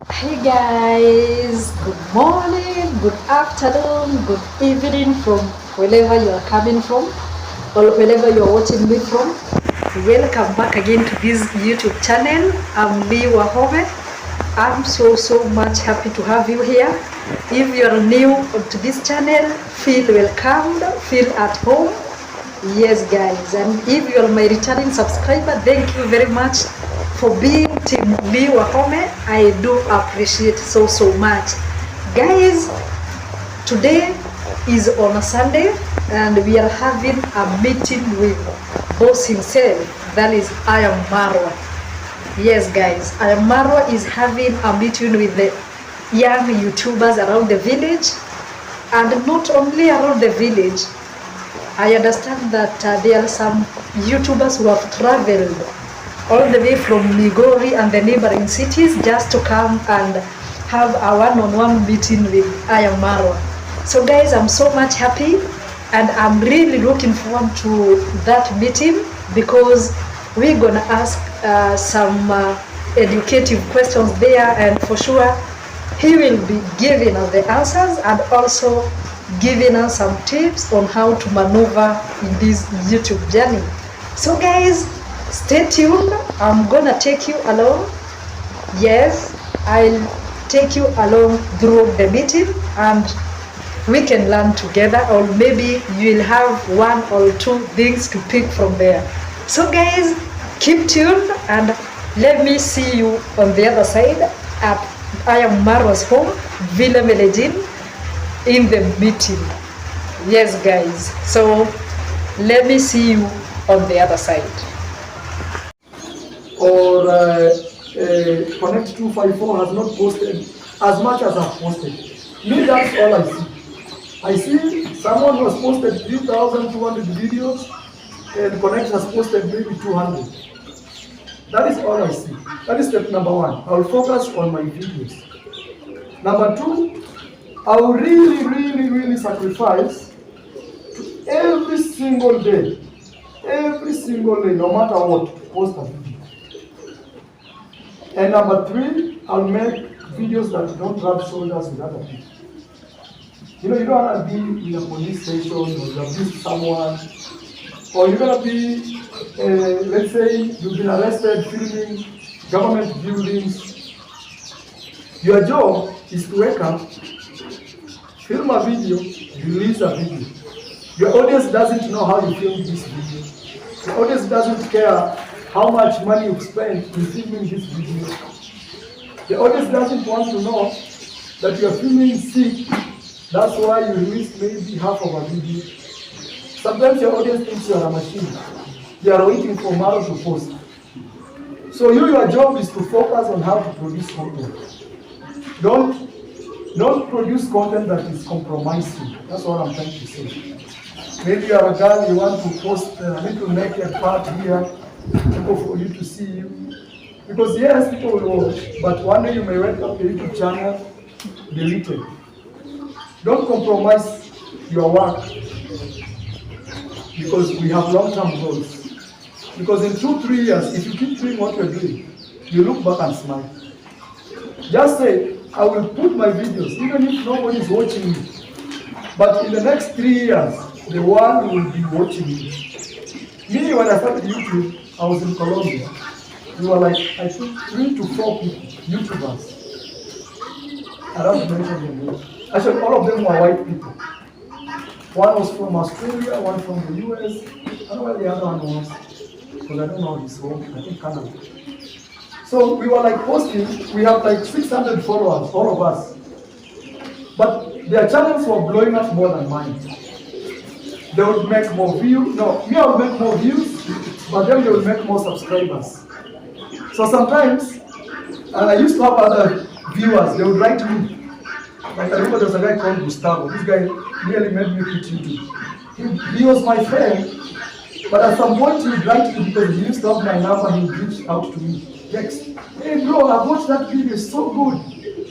Hey guys, good morning, good afternoon, good evening from wherever you are coming from or wherever you are watching me from. Welcome back again to this YouTube channel. I'm Lee Wahome. I'm so much happy to have you here. If you are new to this channel, feel welcomed, feel at home. Yes guys, and if you are my returning subscriber, thank you very much for being Team Lee Wahome. I do appreciate so much. Guys, today is on a Sunday and we are having a meeting with boss himself, that is Iam Marwa. Yes guys, Iam Marwa is having a meeting with the young YouTubers around the village, and not only around the village. I understand that there are some YouTubers who have traveled all the way from Migori and the neighboring cities just to come and have a one-on-one meeting with Iam Marwa. So guys, I'm so much happy and I'm really looking forward to that meeting, because we're gonna ask some educative questions there, and for sure he will be giving us the answers and also giving us some tips on how to maneuver in this YouTube journey. So guys, stay tuned. I'm gonna take you along. Yes, I'll take you along through the meeting and we can learn together, or maybe you'll have one or two things to pick from there. So guys, keep tuned and let me see you on the other side at Iam Marwa's home, Villa Melejin, in the meeting. Yes guys, so let me see you on the other side. Or Connect 254 has not posted as much as I've posted. Me, that's all I see. I see someone who has posted 3,200 videos and Connect has posted maybe 200. That is all I see. That is step number one. I will focus on my videos. Number two, I will really sacrifice to every single day, no matter what, post a video. And number three, I'll make videos that don't rub shoulders with other people. You know, you don't want to be in a police station or you abuse someone, or you're going to be, let's say, you've been arrested filming government buildings. Your job is to wake up, film a video, release a video. Your audience doesn't know how you filmed this video. Your audience doesn't care how much money you've spent in filming this video. The audience doesn't want to know that you're filming sick. That's why you released maybe half of a video. Sometimes your audience thinks you're a machine. They are waiting for Maro to post. So your job is to focus on how to produce content. Don't produce content that is compromising. That's what I'm trying to say. Maybe you're a girl, you want to post a little naked part here, people for you to see you. Because yes, people will watch, but one day you may wake up a YouTube channel deleted. Don't compromise your work, because we have long-term goals. Because in 2-3 years, if you keep doing what you're doing, you look back and smile. Just say, I will put my videos, even if nobody is watching me. But in the next 3 years, the world will be watching me. Me, when I started YouTube, I was in Colombia. We were like, I think 3 to 4 people, YouTubers. I don't mention their names. Actually, all of them were white people. One was from Australia, one from the US. I don't know where the other one was, because I don't know his home. I think Canada. So we were like posting, we have like 600 followers, all of us. But their channels were blowing up more than mine. They would make more views. No, me, I would make more views, but then they would make more subscribers. So sometimes, and I used to have other viewers, they would write me. Like I remember there was a guy called Gustavo. This guy really made me quit YouTube. He was my friend, but at some point he would write me because he used to have my number, he would reach out to me. Text, hey bro, I watched that video, it's so good.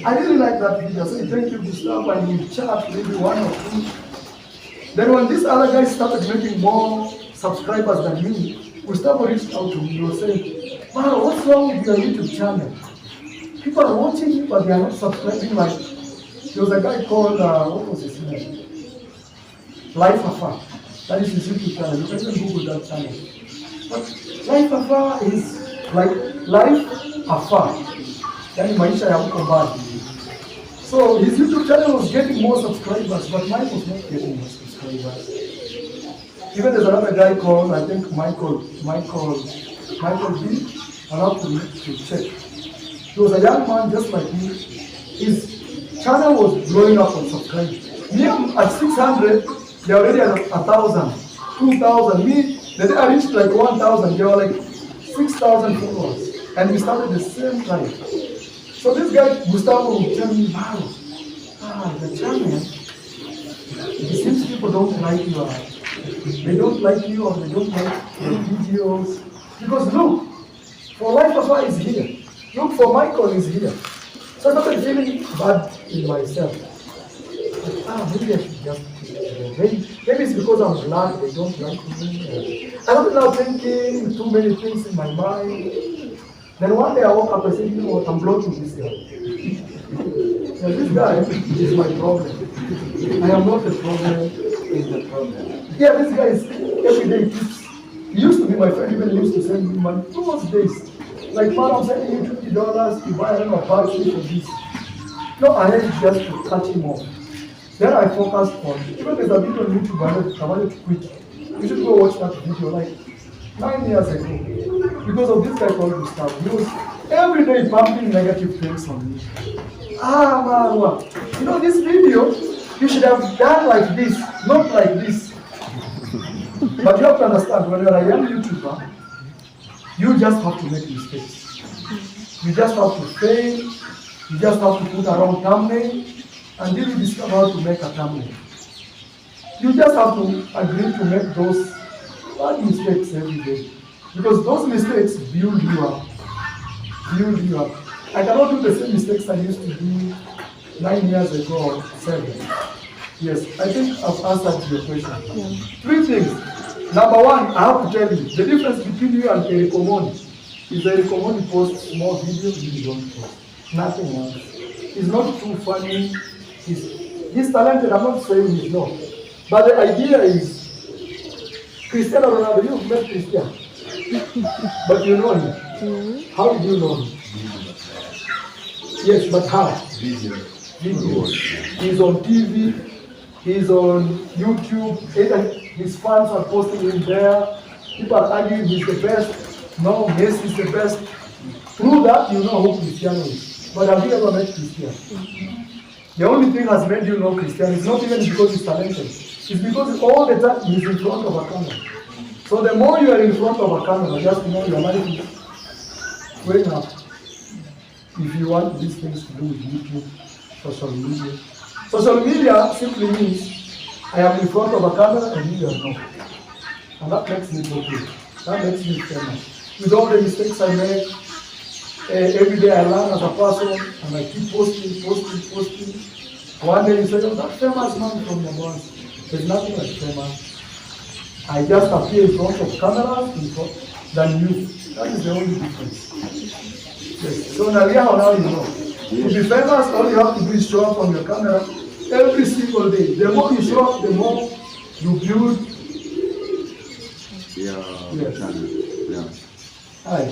I really like that video. I said, thank you, Gustavo, and we chat maybe 1 or 2. Then when this other guy started making more subscribers than me, Gustavo reached out to me. He was saying, wow, what's wrong with your YouTube channel? People are watching me, but they are not subscribing. Like, there was a guy called, what was his name? Life Afar. That is his YouTube channel. You can even Google that channel. But Life Afar is like Life Afar. Yani maisha ya huko mbali. So his YouTube channel was getting more subscribers, but mine was not getting more subscribers. Even there's another guy called, I think Michael B. I'll have to check. He was a young man just like me. His channel was blowing up on subscribers. Me at 600, they already at 1,000, 2,000. Me, the day I reached like 1,000, they were like 6,000 followers. And we started the same time. So this guy, Gustavo, would tell me, wow, the channel, it seems people don't like you. They don't like you or they don't like your videos. Because look, for Life Afar is here. Look, for Michael is here. So I started feeling bad in myself. Like, maybe I should just maybe it's because I'm black, they don't like me. I was now thinking too many things in my mind. Then one day I woke up and said, you know what, I'm blocking this guy. Yeah, this guy is my problem. I am not the problem. He's the problem. Yeah, this guy is every day. He used to be my friend, even he used to send me money. Those days. Like, man, I'm sending you $50 to buy a party for this. No, I had just to cut him off. Then I focused on, even there's a video on YouTube I wanted to quit. You should go watch that video like 9 years ago. Because of this guy called Gustavo. He was every day pumping negative things on me. Marwa, you know this video, you should have done like this, not like this. But you have to understand, when you're a young YouTuber, you just have to make mistakes. You just have to fail. You just have to put a wrong thumbnail until you discover how to make a thumbnail. You just have to agree to make those bad mistakes every day. Because those mistakes build you up. Build you up. I cannot do the same mistakes I used to do 9 years ago or 7. Yes, I think I've answered your question. Yeah. 3 things. Number 1, I have to tell you, the difference between you and Eric Omoni is that Eric Omoni posts more videos, you don't post. Nothing else. He's not too funny. He's talented, I'm not saying he's not. But the idea is, Cristiano Ronaldo, you've met Cristiano. But you know him. Mm-hmm. How did you know him? Yes, but how? Videos. He's on TV, he's on YouTube, his fans are posting him there. People are arguing he's the best. No, Messi is the best. Through that, you know who Cristiano is. But have you ever met Cristiano? The only thing has made you know Cristiano is not even because he's talented. It's because all the time he's in front of a camera. So the more you are in front of a camera, just know your life is going up. If you want these things to do with YouTube, social media. Social media simply means I am in front of a camera and you are not. And that makes me popular. That makes me famous. With all the mistakes I make, every day I learn as a person and I keep posting. One day you say, oh, that famous man from Nyabohanse. There's nothing like famous. I just appear in front of cameras than you. That is the only difference. Yes. So now you know. To be famous, all you have to do is show up on your camera every single day. The more you show up, the more you build. Yes. Yeah. Hi.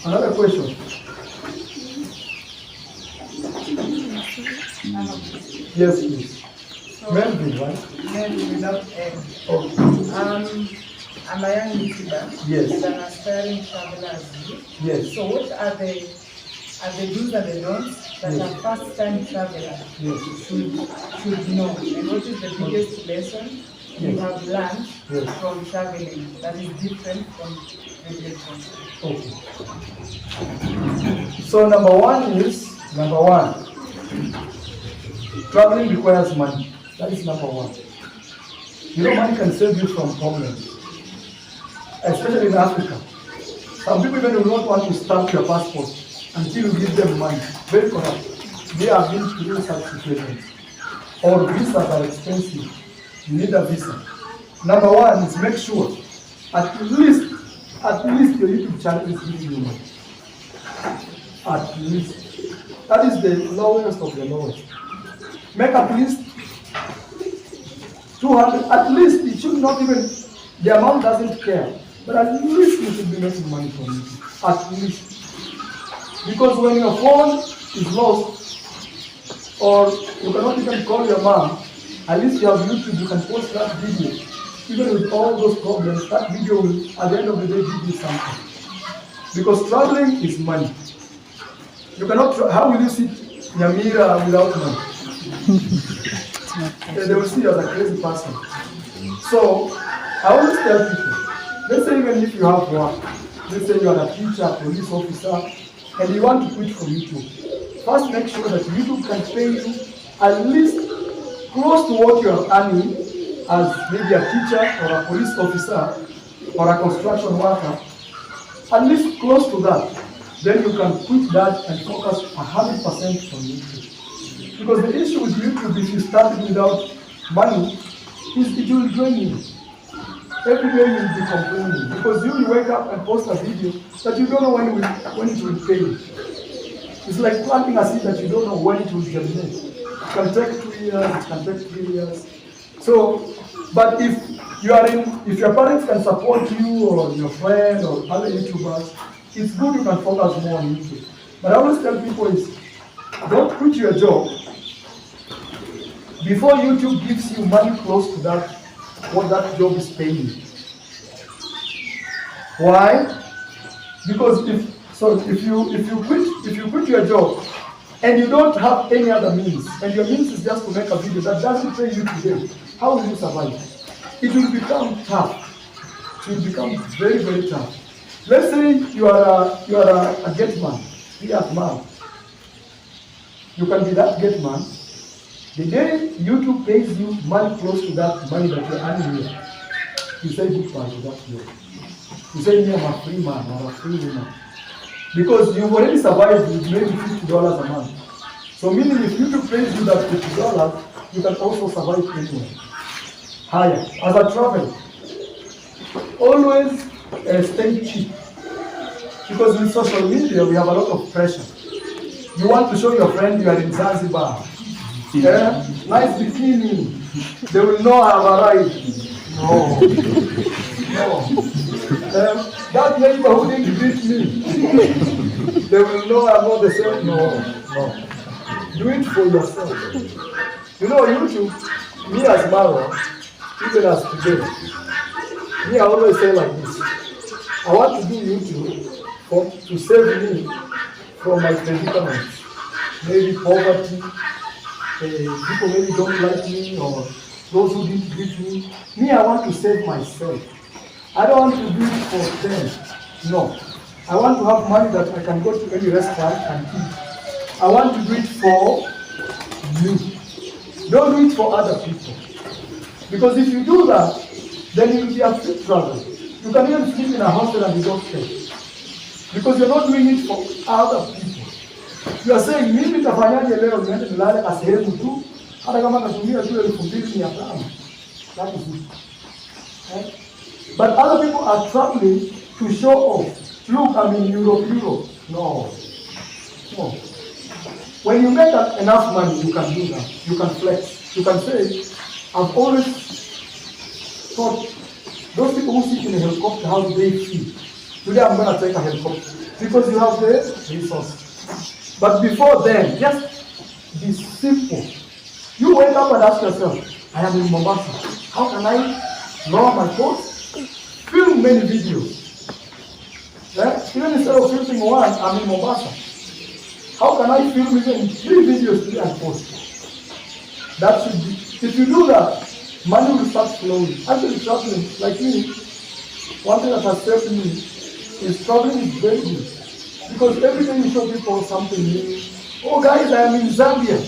Another question. Yes, please. So, Melvin, right? Melvin without M. Okay. I'm a young YouTuber. Yes. And an aspiring traveler as you. Yes. So what are the do's and the don'ts that Yes. a first-time traveler Yes. should know? And what is the biggest lesson you Yes. have learned Yes. from traveling that is different from regular travel? Okay. So number one, traveling requires money. That is number 1. You know, money can save you from problems, especially in Africa. Some people even do not want to stamp your passport until you give them money. Very corrupt. They have been through such situations. Or visas are expensive. You need a visa. Number 1 is make sure at least your YouTube channel is giving you money. At least. That is the lowest of the lowest. Make at least 200, at least it should not even, the amount doesn't care, but at least you should be making money from it. At least. Because when your phone is lost, or you cannot even call your mom, at least you have YouTube, you can post that video. Even with all those problems, that video will, at the end of the day, give you something. Because traveling is money. You cannot, how will you sit Nyamira without money? They will see you as a crazy person. So, I always tell people, let's say even if you have work, let's say you are a teacher, police officer, and you want to quit from YouTube, first make sure that YouTube can pay you at least close to what you are earning as maybe a teacher or a police officer or a construction worker, at least close to that. Then you can quit that and focus 100% on YouTube. Because the issue with YouTube, if you start it without money, is it will drain you. Every day you will be complaining. Because you will wake up and post a video that you don't know when it will pay you. It's like planting a seed that you don't know when it will germinate. It can take 2 years, it can take 3 years. So, but if your parents can support you or your friend or other YouTubers, it's good you can focus more on YouTube. But I always tell people is, don't quit your job before YouTube gives you money close to that, what that job is paying you. Why? Because if you quit your job and you don't have any other means, and your means is just to make a video that doesn't pay you today, how will you survive? It will become tough. It will become very, very tough. Let's say you are a gate man, Iam Marwa. You can be that gate man. The day YouTube pays you money close to that money that you're earning here, you say goodbye to that job. You say, me, I'm a free man or a free woman. Because you've already survived with maybe $50 a month. So meaning if YouTube pays you that $50, you can also survive anywhere. Higher. As a traveler, always stay cheap. Because with social media, we have a lot of pressure. You want to show your friend you are in Zanzibar. Yeah? Nice bikini. They will know I have arrived. No. That neighbor who didn't greet me. They will know I'm not the same. No. Do it for yourself. You know, YouTube, me as Marwa, even as today, me I always say like this. I want to do YouTube to save me from my predicaments. Maybe poverty, people maybe don't like me, or those who didn't greet me. Me, I want to save myself. I don't want to do it for them. No. I want to have money that I can go to any restaurant and eat. I want to do it for me. Don't do it for other people. Because if you do that, then you will be a free traveler. You can even sleep in a hostel and you don't pay. Because you're not doing it for other people. You are saying, mimi nitafanyaje leo niende nilale kwa sehemu tu, hata kama natumia tu 2,500. That is it. Okay? But other people are traveling to show off. Look, I'm in Europe. No. When you make enough money, you can do that. You can flex. You can say, I've always thought, those people who sit in a helicopter, how do they feel? Today I'm going to take a helicopter. Because you have the resources. But before then, just be simple. You wake up and ask yourself, I am in Mombasa. How can I lower my thoughts? Film many videos. Yeah? Even instead of filming one, I'm in Mombasa. How can I film even 3 videos today and post? That should be, if you do that, money will start flowing. Actually traveling, like me, one thing that has saved me is traveling is very good. Because every time you show people something new, oh guys, I am in Zambia.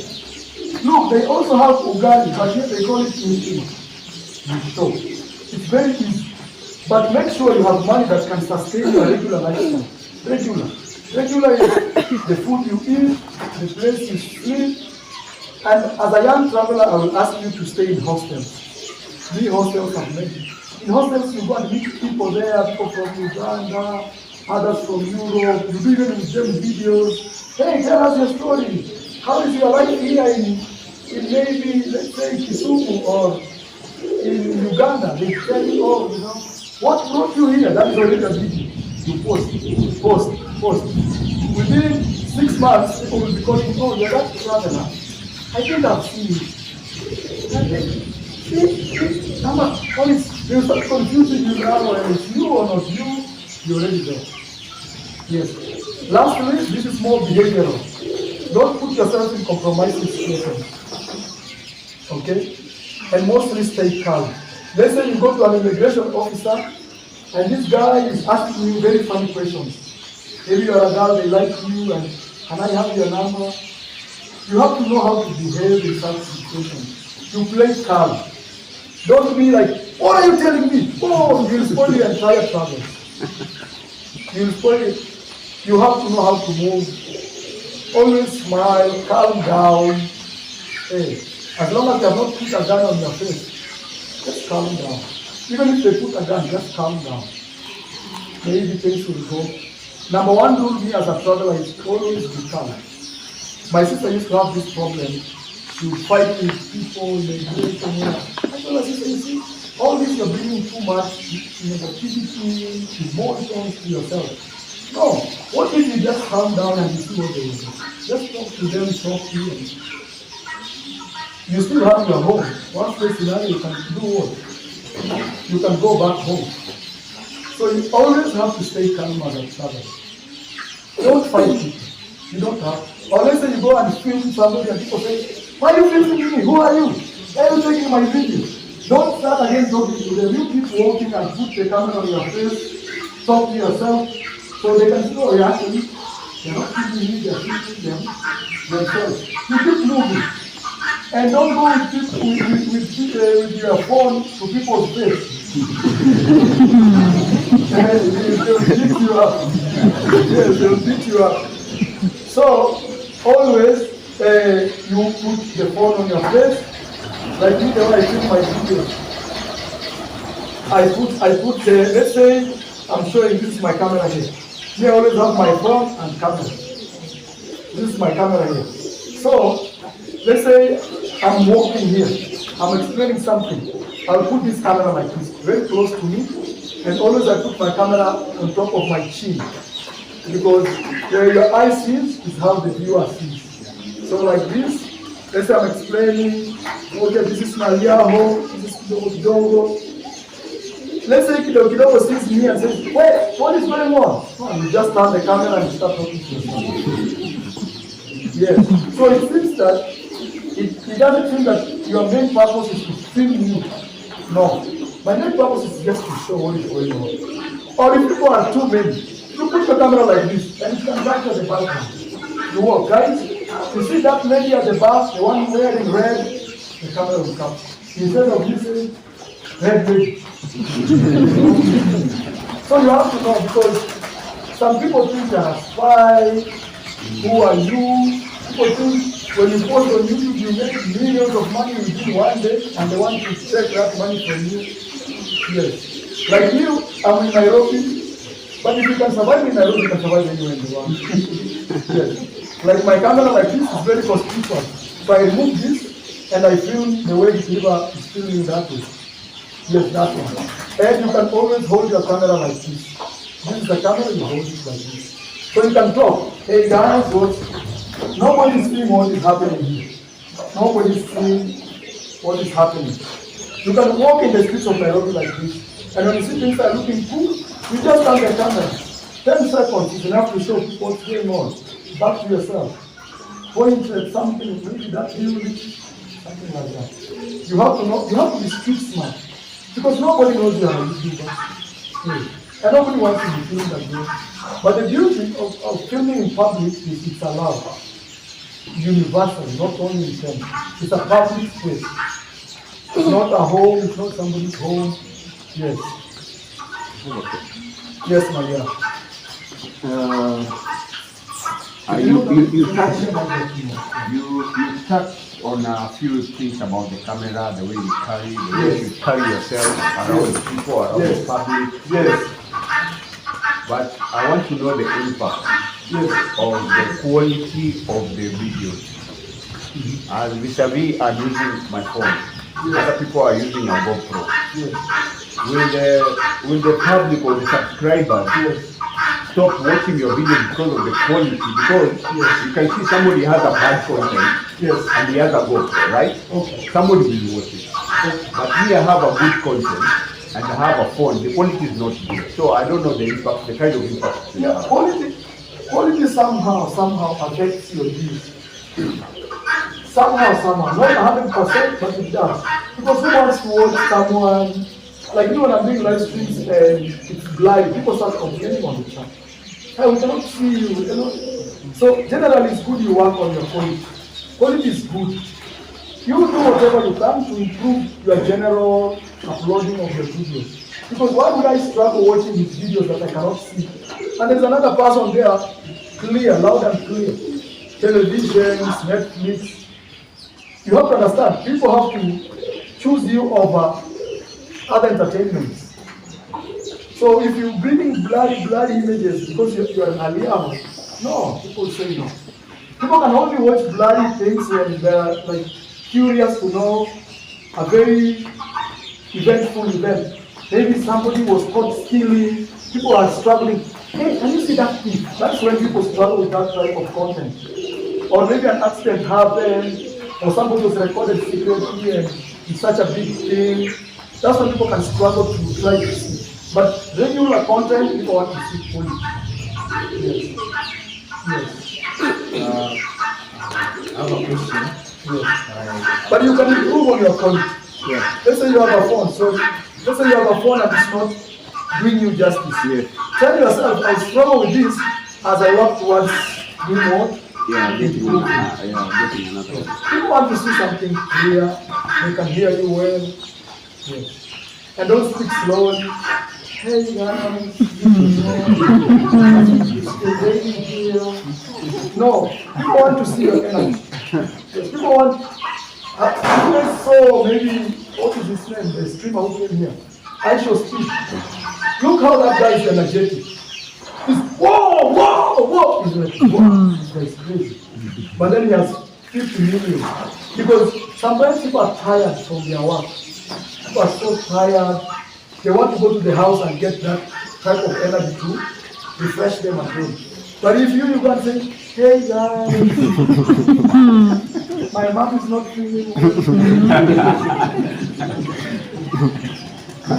Look, they also have ugali, but yet they call it kimchi. You show. It's very easy. But make sure you have money that can sustain your regular lifestyle. Regular is the food you eat, the place you sleep. And as a young traveler, I will ask you to stay in hostels. The hostels are many. In hostels, you go and meet people there, people from Uganda, others from Europe. You do even with them videos. Hey, tell us your story. How is your life here in maybe, let's say, Kisumu or in Uganda? They tell you, oh, you know, what brought you here? That is already a video. You post. Within 6 months, people will be calling, oh, you're that traveler. I think I've seen you. See, Mama, they'll start confusing you now, whether it's you or not you, you're already there. Yes. Lastly, this is more behavioral. Don't put yourself in compromising situations. Okay? And mostly stay calm. Let's say you go to an immigration officer and this guy is asking you very funny questions. Maybe you're a girl, they like you, and I have your number. You have to know how to behave in such situations. You play calm. Don't be like, what are you telling me? Oh, you'll spoil the entire travel. You'll spoil it. You have to know how to move. Always smile, calm down. Hey, as long as they have not put a gun on your face, just calm down. Even if they put a gun, just calm down. Maybe things will go. Number one rule me as a traveler is always be calm. My sister used to have this problem. She would fight with people, immigration. I told her, sister, you see, all this you're bringing too much negativity, emotions to yourself. No, what if you just calm down and you see what they do? Just talk to them softly and you still have your home. One case scenario, you can do what? You can go back home. So you always have to stay calm as a traveler. Don't fight people. You don't have. Or let's say you go and film somebody and people say, why are you filming me? Who are you? Why are you taking my video? Don't start again talking to them. You keep walking and put the camera on your face, talk to yourself, so they can see, oh, actually, they're not filming me, they're filming themselves. You keep moving. And don't go with your phone to people's face. They'll beat you up. Yes, they'll beat you up. So, always you put the phone on your face, like me, the way I film my videos. I put let's say, I'm showing this is my camera here. Me, I always have my phone and camera. This is my camera here. So, let's say I'm walking here, I'm explaining something. I'll put this camera like this, very close to me, and always I put my camera on top of my chin. Because where your eye sees is how the viewer sees. So like this, let's say I'm explaining, okay, this is Maliaho, this is Kidogo. Let's say Kidogo sees me and says, wait, what is going on? Oh, you just turn the camera and start talking to yourself. Yes, so it seems that it doesn't mean that your main purpose is to film you. No, my main purpose is just to show what is going on. Or if people are too many, you put your camera like this, and you can back to the background. You walk, guys. You see that lady at the back, the one wearing red, the camera will come. Instead of you saying, red lady. So you have to know, because some people think they are spy. Who are you? People think when you post on YouTube, you make millions of money within one day, and they want to take that money from you. Yes. Like you, I'm in Nairobi. But if you can survive in Nairobi, you can survive anywhere in the world. Yes. Like my camera like this is very conspicuous. So I remove this and I film the way the river is filming that way. Yes, that one. And you can always hold your camera like this. This is the camera, you hold it like this. So you can talk. Hey guys, nobody is seeing what is happening here. Nobody is seeing what is happening. You can walk in the streets of Nairobi like this. And when you see things are looking cool, you just turn the camera. 10 seconds is enough to show people what's going on. Back to yourself. Point at something, maybe that building, something like that. You have to know, you have to be street smart. Because nobody knows you are a YouTuber. And nobody wants to be filmed like this. But the beauty of filming in public is it's allowed. Universal, not only in terms. It's a public space. It's not a home, it's not somebody's home. Yes. Yes, Maria. You touched on a few things about the camera, the way you carry, the way you carry yourself around people, around the public. Yes. but I want to know the impact of the quality of the videos. As vis-a-vis, I'm using my phone. Other people are using a GoPro. Will the public or the subscribers stop watching your videos because of the quality? Because you can see somebody has a bad content and he has a GoPro, right? Somebody will watch it. But me, I have a good content and I have a phone. The quality is not good. So I don't know the impact, the kind of impact. Yeah, quality somehow affects your views. Somehow, not 100%, but it does. Because who wants to watch someone, like when I'm doing live streams and it's blind, people start complaining on the chat. Hey, we cannot see you, we cannot. So generally it's good you work on your quality. Quality is good. You do whatever you can to improve your general uploading of your videos. Because why would I struggle watching his videos that I cannot see? And there's another person there, clear, loud and clear. Televisions, Netflix. You have to understand, people have to choose you over other entertainments. So if you bring in bloody images because you are an Iam, no, people say no. People can only watch bloody things when they're like curious to know a very eventful event. Maybe somebody was caught stealing, people are struggling. Hey, can you see that thing? That's when people struggle with that type of content. Or maybe an accident happened, or somebody was recorded secretly and it's such a big thing. That's when people can struggle to try to see. But regular content, people want to see fully. Yes. I have a question. Yes. But you can improve on your quality. Yeah. Let's say you have a phone. So let's say you have a phone and it's not doing you justice. Yes. Tell yourself, I struggle with this as I work towards doing more. I'm getting another one. People want to see something clear, they can hear you well. Yes. And don't speak slowly. Hey guys, it's raining here. No, people want to see your energy. Yes, people want, you saw maybe, what is his name, the streamer who came here. I shall speak. Look how that guy is energetic. He's whoa! He's like, wow, this guy is crazy. But then he has 50 million. Because sometimes people are tired from their work. People are so tired. They want to go to the house and get that type of energy to refresh them at home. But if you go and say, hey guys, my mom is not feeling well.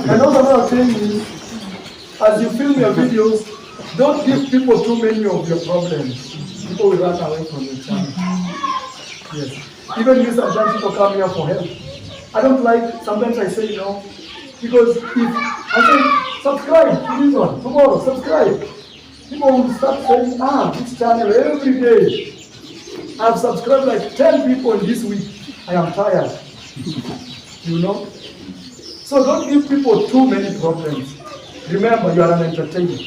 And also another thing is, as you film your videos, don't give people too many of your problems. People will run away from your channel. Yes. Even me, sometimes people come here for help. I don't like, sometimes I say, because if I say, subscribe to this one, tomorrow, subscribe. People will start saying, this channel every day. I've subscribed like 10 people in this week. I am tired. So don't give people too many problems. Remember, you are an entertainer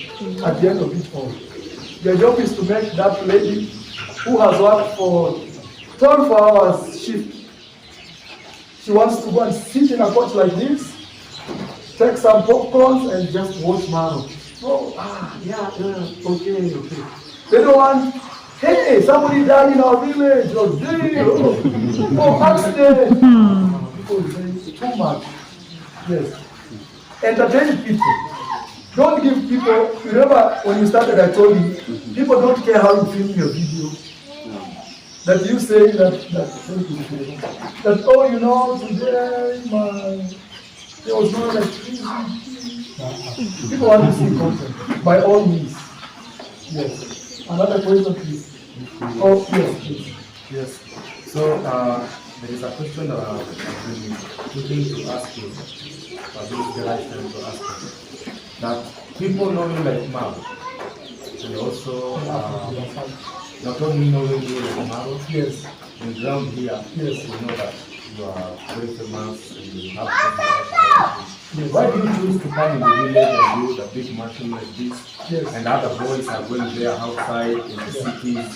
at the end of it all. Your job is to make that lady who has worked for 12 hours shift. She wants to go and sit in a couch like this, take some popcorns and just watch Marwa. Okay. They don't want, hey, somebody died in our village, or accident. People say too much. Yes. Entertain people. Don't give people, remember when you started I told you, people don't care how you film your video. That you say that today there was no electricity. People want to see content, by all means. Yes. Another question, please. Oh, yes, please. Yes. So there is a question that I've been looking to ask you. This is the right time to ask you. That people know you like Marwa, and also not only know you like Marwa, Yes. on the ground here, Yes. you know that you are very famous and you have yes. Why do you choose to come in the village and build a big mansion like this? Yes. And other boys are going there outside in the cities,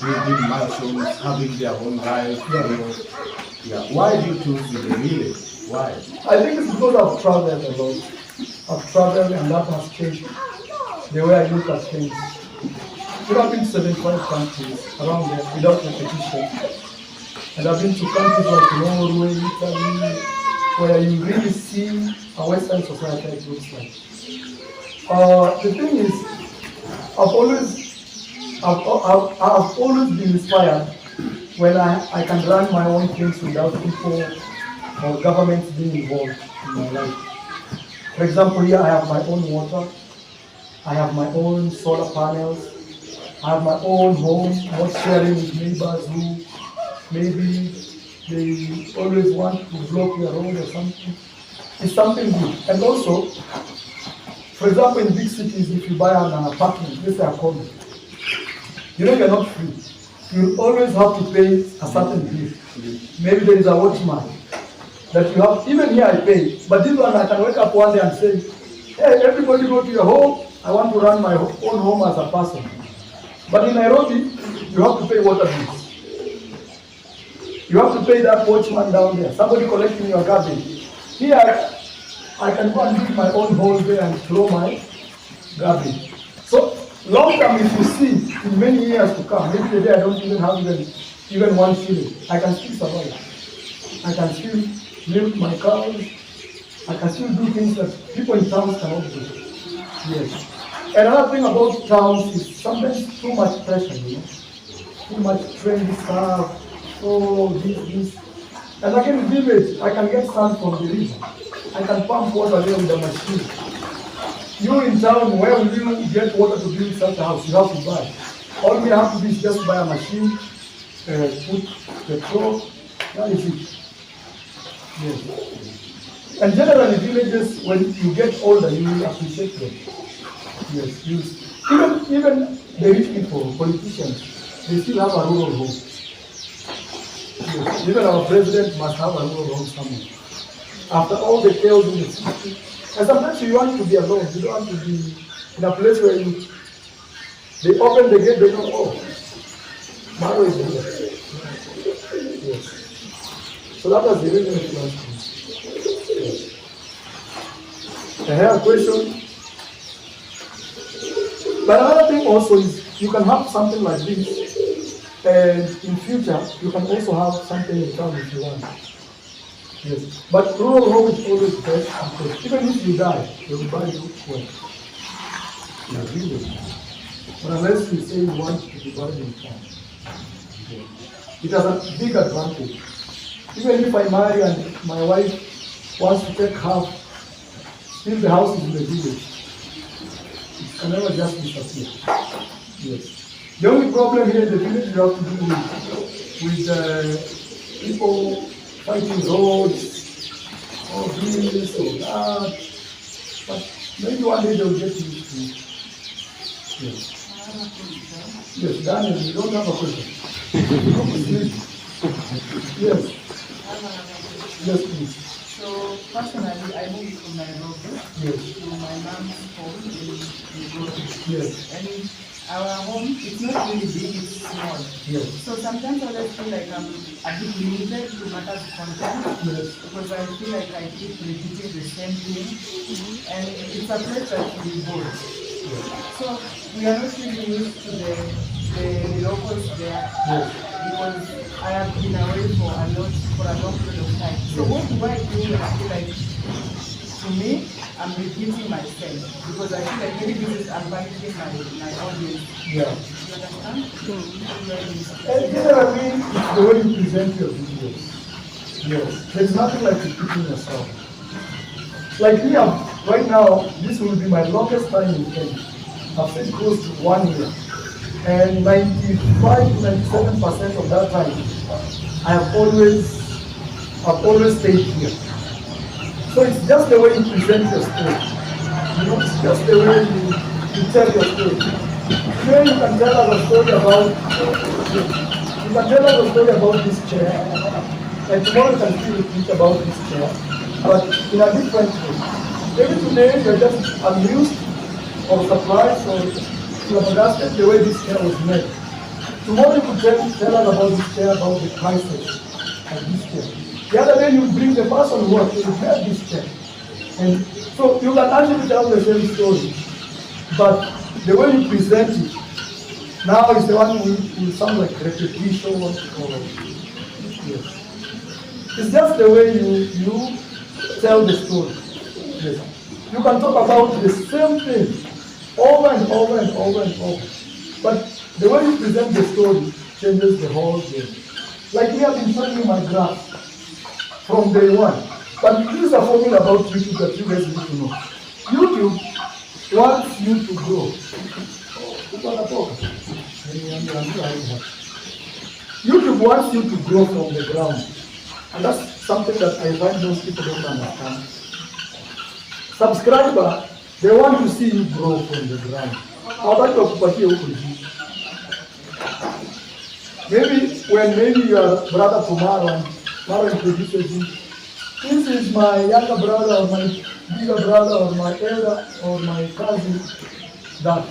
building mansions, having their own life. Why do you choose in the village? Why? I think it's because I've traveled a lot. I've traveled and that has changed. the way I look at things. We have been to 75 countries around there without repetition. And I've been to countries like Norway, Italy, where you really see a Western society it looks like. The thing is, I've always been inspired when I can run my own things without people or governments being involved in my life. For example, here I have my own water, I have my own solar panels, I have my own home, not sharing with neighbors who maybe they always want to block your road or something. It's something good. And also, for example, in big cities, if you buy an apartment, let's say a condo, you know you're not free. You always have to pay a certain bill. Maybe there is a watchman that you have. Even here I pay, but this one I can wake up one day and say, hey, everybody go to your home. I want to run my own home as a person. But in Nairobi, you have to pay water bills. You have to pay that watchman down there, somebody collecting your garbage. Here, I can go and dig my own hole there and throw my garbage. So, long term, if you see, in many years to come, maybe the day I don't even have even 1 shilling, I can still survive. I can still milk my cows. I can still do things that people in towns cannot do. Yes. Another thing about towns is sometimes too much pressure, you know? Too much trendy stuff. Oh, this. And again, in village, I can get sand from the river. I can pump water there with a machine. You in town, where will you get water to build such a house? You have to buy. All we have to do is just buy a machine, put petrol, that is it. Yes. And generally, villages, when you get older, you will appreciate them. Yes. Even the rich people, politicians, they still have a rural home. Yes. Even our president must have a rural home somewhere. After all the chaos in the city, and sometimes you want to be alone. You don't want to be in a place where they open the gate, they know, oh, Marwa is here. Yes. So that was the reason it was. Yes. I have a question. But another thing also is you can have something like this, and in future you can also have something in town if you want. Yes. But rural home is always best because even if you die, they will buy you well. Yeah, really. But unless you say you want to be buried in town, it has a big advantage. Even if I marry and my wife wants to take half, still the house is in the village. It can never just disappear. Yes. The only problem here in the village you have to do with people fighting roads, or this or that. But maybe one day they'll get used to it. Yes. Yes, Daniel, you don't have a question. Yes. Yes, please. So personally, I moved from Nairobi Yes. to my mom's home in Nairobi. Yes. And our home, it's not really big, it's small. Yes. So sometimes I always feel like I'm a bit limited to matters of content Yes. because I feel like I keep repeating the same thing and it's a place that we bored. So we are not really used to the locals there because I have been away for a long period of time. So what do I do when I feel like, to me, I'm repeating myself because I feel like maybe this is I'm punishing my audience. Yeah. You understand? And generally, it's the way you present your videos. Yes. There's nothing like repeating yourself. Like me, right now, this will be my longest time in Kenya. I've stayed close to 1 year. And 95-97% of that time, I've always stayed here. So it's just the way you present your story. You know, it's just the way you tell your story. Here you can tell us a story about this chair. And tomorrow you can still repeat about this chair, but in a different way. Maybe today you're just amused or surprised or flabbergasted the way this chair was made. Tomorrow you could tell us about this chair, about the prices of this chair. The other day you bring the person who made this chair. And so you can actually tell the same story, but the way you present it, now is the one will sound like repetition or yes. It's just the way you tell the story. Yes. You can talk about the same thing over and over and over and over. But the way you present the story changes the whole game. Like we have been showing you my graph from day one. But this is a formula about YouTube that you guys need to know. YouTube wants you to grow. YouTube wants you to grow from the ground. And that's something that I find most people don't understand. Subscriber, they want to see you grow from the ground. Maybe when your brother tomorrow introduces you, this is my younger brother or my bigger brother or my elder or my cousin, that.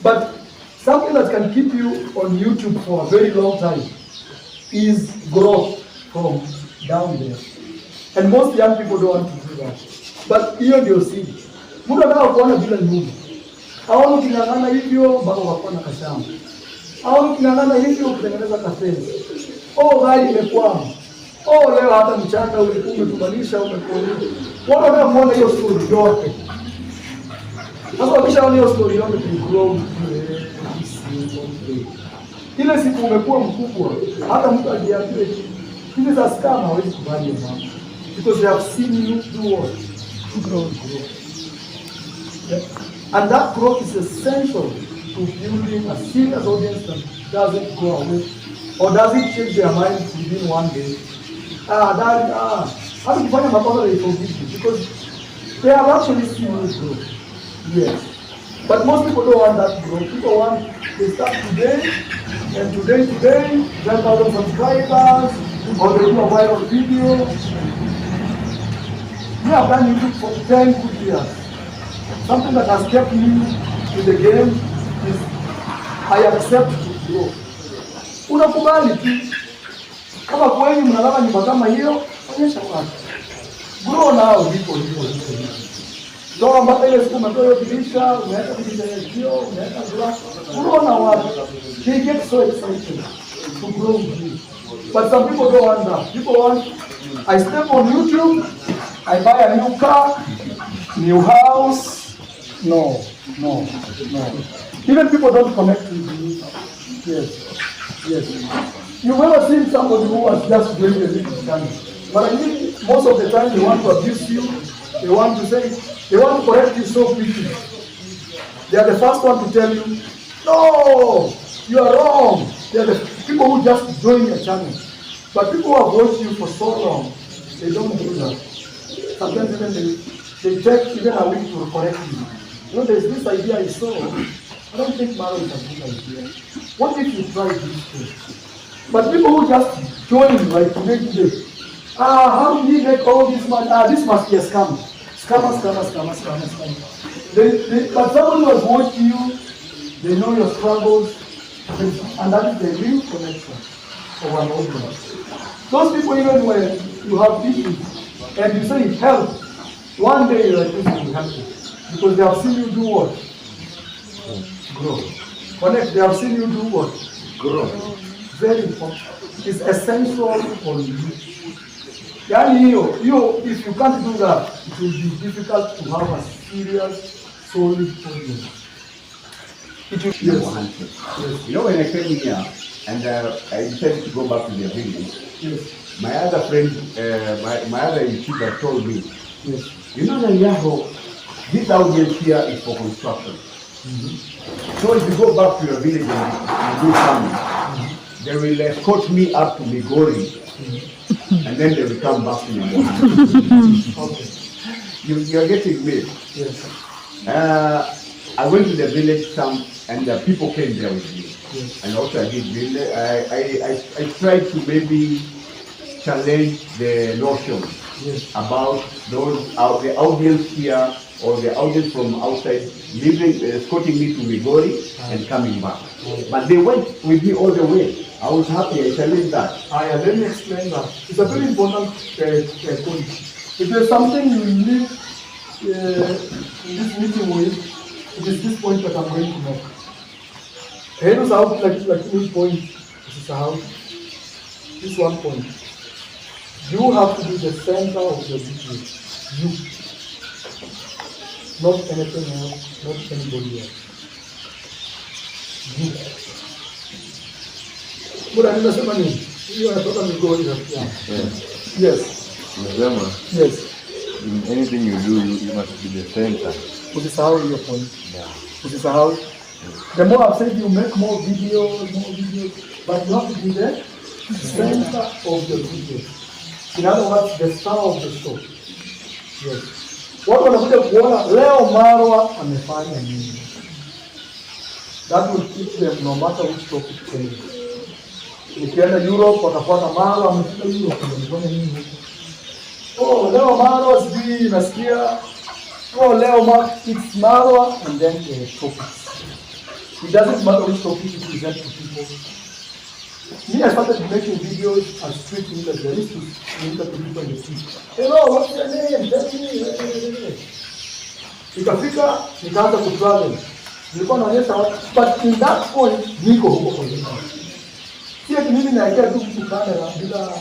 But something that can keep you on YouTube for a very long time is growth from down there. And most young people don't want to do that. But hiyo ndio siri. Mtu anataka kuona bila nyumba. Haoni kinang'ana hivyo mpaka wakuwa na kashamba. Haoni kinang'ana hivyo kutengeneza kafezi. Oh, gari imekwama. Oh, leo hata mchanga umetumanisha umekuona. Watu wanataka kuona hiyo story yote. Sasa wakishaona hiyo story yote grow. Ile siku umekuwa mkubwa, hata mtu ajiambie hivi za scam hawezi kubali mama. Because they have seen you do what? Grow. Yeah. And that growth is essential to building a serious audience that doesn't go away or doesn't change their mind within one day. How do you find a makosa they forgive you? Because they have actually seen you grow. Yes. But most people don't want that growth. People want, they start today, and today, 10,000 subscribers, or they do a viral video. We have done YouTube for 10 good years. Something that has kept me in the game is I accept to grow. Unakubali tu. Kama kweli mnalala nyumba kama hiyo, onyesha watu. Grow now, ndipo. Ndio mpaka ile siku umetoa hiyo dirisha, umeweka dirisha ya kioo, umeweka glass. Unaona watu. They get so excited to grow with you. But some people don't want that. People want, I step on YouTube, I buy a new car, new house. No. Even people don't connect with you. Yes. You've ever seen somebody who was just doing a little channel. But I think most of the time they want to abuse you, they want to correct you so quickly. They are the first one to tell you, no, you are wrong. They are the people who just join your channel. But people who have watched you for so long, they don't do that. Sometimes even they take even a week to correct you. You know, there's this idea I saw. I don't think Marwa is a good idea. What if you try this thing? But people who just join like today, how do we make all this money? This must be a scam. Scammer. But someone who has watched you, they know your struggles, and that is the real connection of an audience. Those people, even when you have issues, and you say help, one day you're like, this will help you. Because they have seen you do what? Grow. Connect, they have seen you do what? Grow. Very important. It's essential for you. If you can't do that, it will be difficult to have a serious, solid audience. Yes. You know, when I came here and I decided to go back to the village, Yes. my other friend, my other YouTuber told me, Yes. you know, Nyaho, this audience here is for construction. So if you go back to your village and do something, they will escort me up to Migori, and then they will come back to Nyabohanse. Okay. You are getting me? Yes. I went to the village and the people came there with me. Yes. And also I did I tried to maybe challenge the notion Yes. about the audience here or the audience from outside escorting me to Migori and coming back. But they went with me all the way. I was happy, I challenged that. Let me explain that. It's a very important point. If there's something you live in this meeting with, It is this point that I'm going to make. Head is out like this point. This is how. This one point. You have to be the center of your video. You. Not anything else, not anybody else. You. But I understand money. You are totally going here. Yes. Yes. In anything you do, you must be the center. Usisahau hiyo point. Yeah. Usisahau. The more I've said, you make more videos, but you have to be the center of your video. In other words, the star of the show. Yes. Watu wanakuja kuona leo Marwa amefanya nini. That will keep them no matter which topic changes. Nikienda Europe watafuata Marwa amefika Europe amefanya nini huko. Oh, leo Marwa sijui nasikia. Oh, leo it's Marwa and then the topics. It doesn't matter which topic you present to people. Me, I started making videos as street interviews. I used to interview people in the street. Hello, what's your name? Tell me. Nikafika, nikaanza kutravel. Nilikuwa naonyesha watu, but in that point, niko huko kwa jina. Si eti mimi naekea tu mtu kamera bila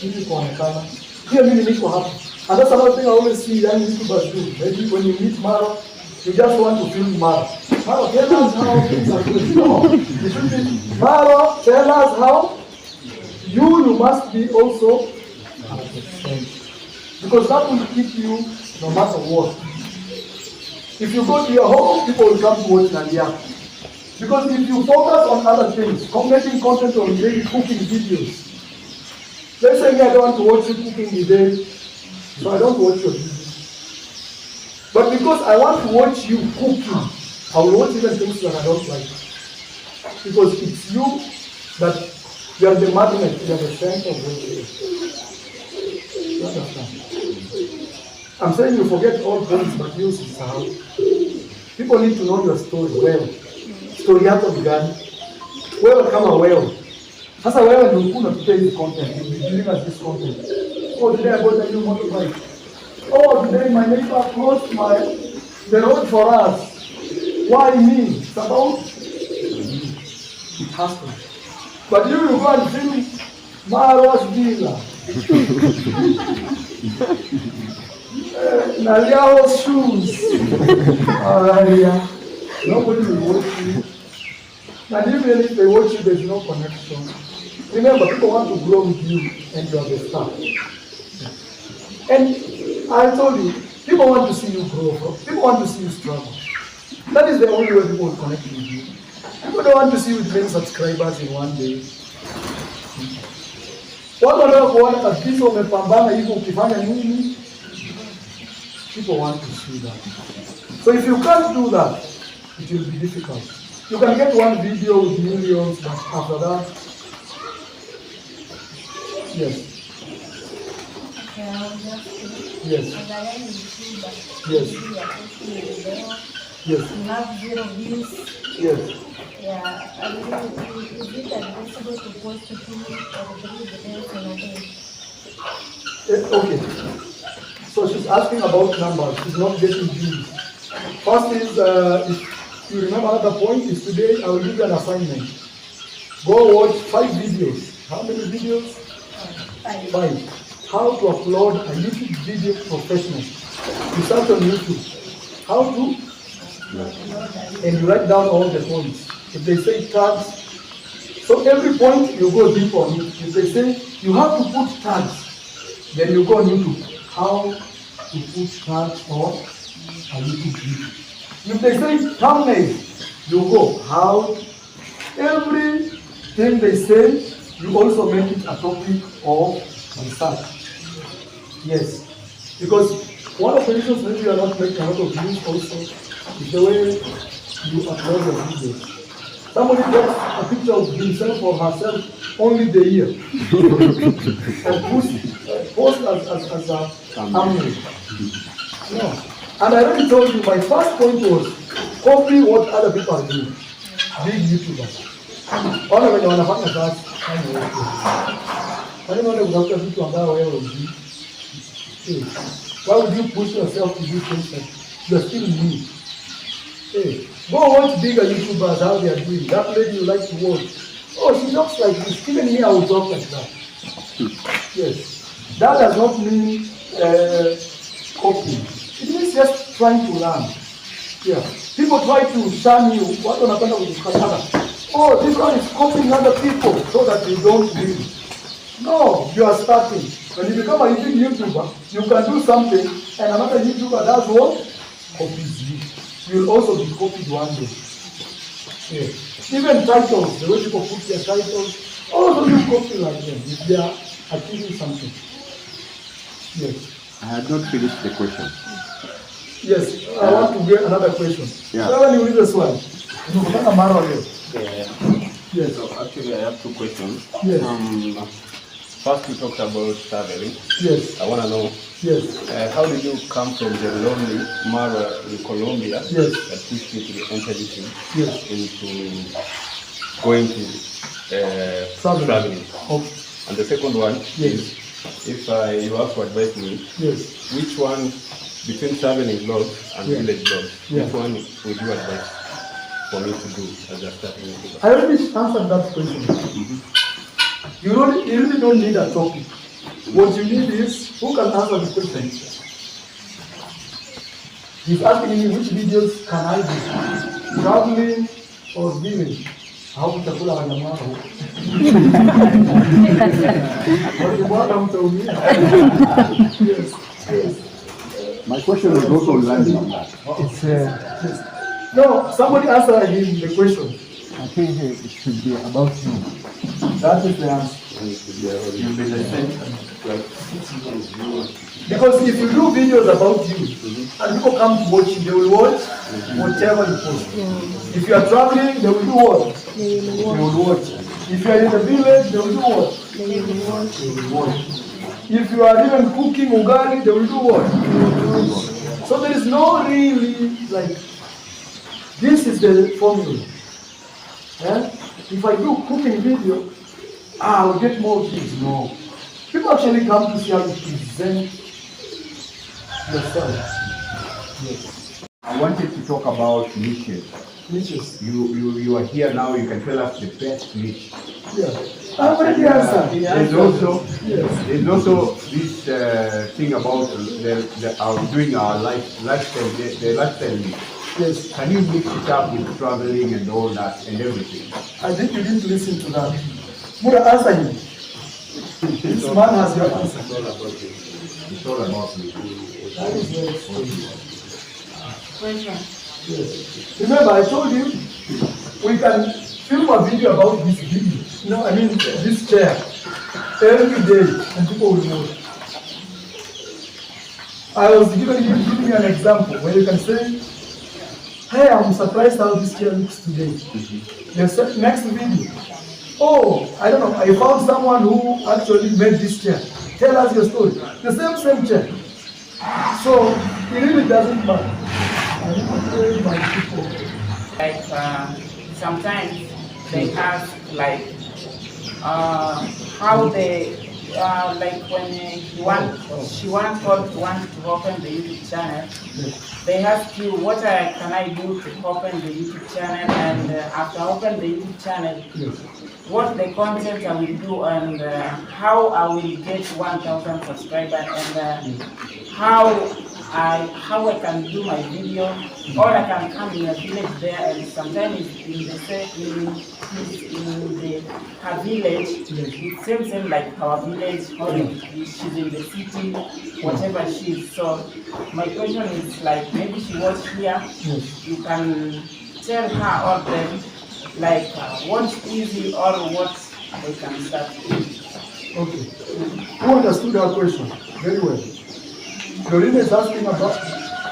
hivi kuonekana. Pia mimi niko hapa. And that's another thing I always see young YouTubers do. Maybe when you meet Marwa, you just want to film Marwa. Marwa, tell us how things are going. No, you should be Marwa, tell us how. You must be also at the center. Because that will keep you no matter what. If you go to your home, people will come to watch Nadia. Because if you focus on other things, making content on maybe cooking videos. Let's say I don't want to watch you cooking today, so I don't watch your videos. But because I want to watch you cooking, I will watch even things that I don't like. Because it's you that you are the magnet, you are the center of what it is. You understand? I'm saying you forget all points, but use is how. People need to know your story well. Story yako ni gani? Wewe kama wewe. Sasa wewe ndio ulikuwa unatupa hii content, you giving us this content. Oh, today I bought a new motorbike. Oh, today my neighbor closed the road for us. Why me? It's about it has to. But you go and film Marwa's villa. Naliao's shoes. Yeah. Nobody will watch you. And even if they watch you, there's no connection. Remember, people want to grow with you, and you are the star. And I told you, people want to see you grow. People want to see you struggle. That is the only way people will connect with you. People don't want to see you with many subscribers in one day. Watu wanataka kuona kabisa umepambana hivyo ukifanya nini? People want to see that. So if you can't do that, it will be difficult. You can get one video with millions, but after that, yes. Yes. Yes. Yes. You have 0 views. Yes. Yeah, I mean, is it advisable to post 2 or 3 videos in a day? Okay. So she's asking about numbers. She's not getting views. First is, if you remember another point, is today I will give you an assignment. Go watch 5 videos. How many videos? 5. How to upload a YouTube video professional. You start on YouTube. How to? And you write down all the points. If they say tags, so every point you go deep on it. If they say you have to put tags, then you go on YouTube. How to put tags on a YouTube video. If they say thumbnail, you go how. Everything they say, you also make it a topic of research. Yes, because one of the reasons maybe you are not making a lot of views also is the way you upload your videos. Somebody takes a picture of himself or herself only the year and post as a thumbnail. No. And I already told you, my first point was copy what other people are doing. Big YouTubers. Ona wenye wanafanya kazi kama wewe. Kwa nini unataka vitu ambavyo wewe hujui? Why would you push yourself to do things that you are still new? Hey, go watch bigger YouTubers, how they are doing. That lady you like to watch. Oh, she talks like this. Even me, I will talk like that. Yes. That does not mean copying. It means just trying to learn. Yeah. People try to shun you. What on oh, this one is copying other people so that you don't win. No, you are starting. When you become a big YouTuber, you can do something and another YouTuber does what? Copies you. You'll also be copied one day. Yeah. Even titles, the way people put their titles, also you copy like them if they are achieving something. Yes. I had not finished the question. Yes, I want to get another question. Yeah. So when you read this one, Iam Marwa. Yes. So actually, I have two questions. Yes. First, we talked about traveling. Yes. I want to know. Yes. How did you come from the lonely Mara in Colombia? Yes. That pushed you to enter this Yes. into going to traveling. Okay. And the second one Yes. is, if you have to advise me, Yes. which one between traveling vlogs and Yeah. village vlogs, Yeah. which one would you advise for me to do as a starting YouTuber? I already answered that question. You really don't need a topic. What you need is who can answer the question. He's asking me which videos can I do, traveling or village. How utakula wanyama hao? Wanyama mtaumia. Yes, yes. My question was also landing on that. It's yes. No, somebody answer him the question. I think it should be about you. That is the answer. You'll be the center. Because if you do videos about you, and people come to watch you, they will watch whatever you post. If you are traveling, they will do what? They will watch. If you are in the village, they will do what? They will watch. If you are even cooking ugali, they will do what? So there is no really, like, this is the formula. Yeah? If I do cooking video, I will get more views. No. People actually come to see how you present yourself. Yes. I wanted to talk about niches. Niches. You are here now, you can tell us the best niche. Yeah. I already answered. There's also this thing about doing our lifestyle, the lifestyle niche. Yes. Can you mix it up with traveling and all that and everything? I think you didn't listen to that. Mura, answer him. This man has your answer. It's all about me. That is very strange. Question. Yes. Remember, I told you we can film a video about this video. No, I mean this chair every day, and people will watch. I was giving you an example where you can say, "Hey, I'm surprised how this chair looks today." The next video, "Oh, I don't know, I found someone who actually made this chair. Tell us your story." The same chair. So it really doesn't matter. I don't my people. Like sometimes they ask like how they like when she wants to open the YouTube channel. They ask you what can I do to open the YouTube channel, and after open the YouTube channel, what the content I will do, and how I will get 1,000 subscribers, and how I can do my video, or I can come in a village there, and sometimes in her village, it's same like our village, or she's in the city, whatever she is. So my question is like, maybe she was here, you can tell her or them like what's easy or what they can start with. Okay. Who understood our question? Very well. Doreen is asking about,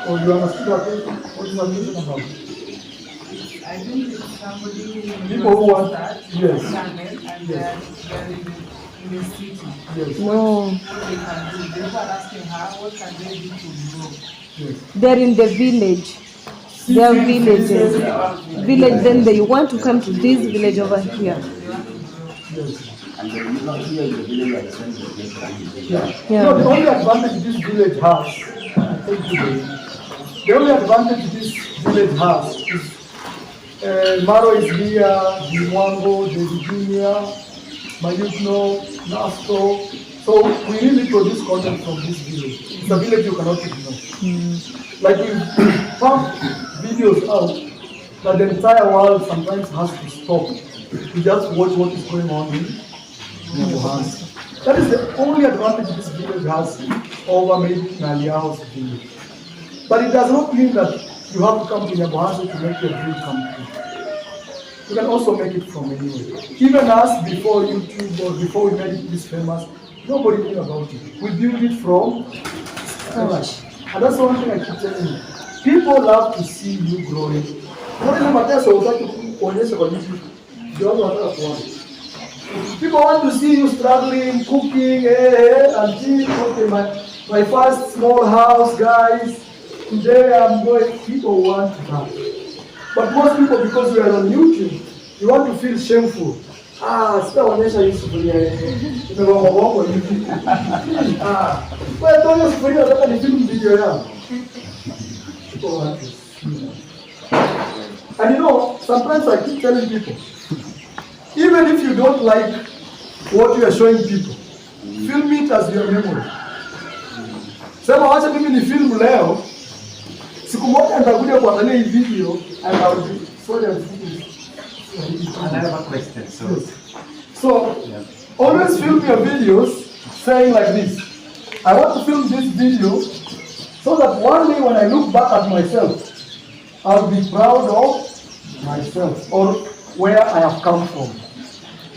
or you understood our question? What is our question about? I think it's somebody who People who want, channel and yes. they're in the city. Yes. No, What they can do, they were asking her, what can they do to grow? Yes. they're in the village. They are villages. Village, then they want to come to this village over here. Yes. And then you're not here in the village at the same time. Yeah. Yeah. No, the only advantage this village has, I think today, the only advantage this village has is Maro is here, Dimwango, Virginia, Mayugno, Nasto. So we really produce content from this village. It's a village you cannot ignore. Like we pump videos out, but the entire world sometimes has to stop to just watch what is going on in Nyabohanse. That is the only advantage this village has over maybe Naliao's village. But it does not mean that you have to come to Nyabohanse to make your dream come true. You can also make it from anywhere. Even us, before YouTube or before we made this famous, nobody knew about it. We built it from scratch. And that's one thing I keep telling you. People love to see you growing. People want to see you struggling, cooking, and okay, my first small house, guys. Today I'm going. People want that. But most people, because we are on YouTube, you want to feel shameful. Sitaonyesha hii sufuria imegongwa hivi. Wewe toa sufuria nataka ni film video yao. People want to see. And you know, sometimes I keep telling people, even if you don't like what you are showing people, film it as your memory. Sema wacha mimi ni film leo, siku moja nitakuja kuangalia hii video and I will be sorry I'm speaking. And I have a question. So always film your videos saying like this. I want to film this video so that one day when I look back at myself, I'll be proud of myself or where I have come from.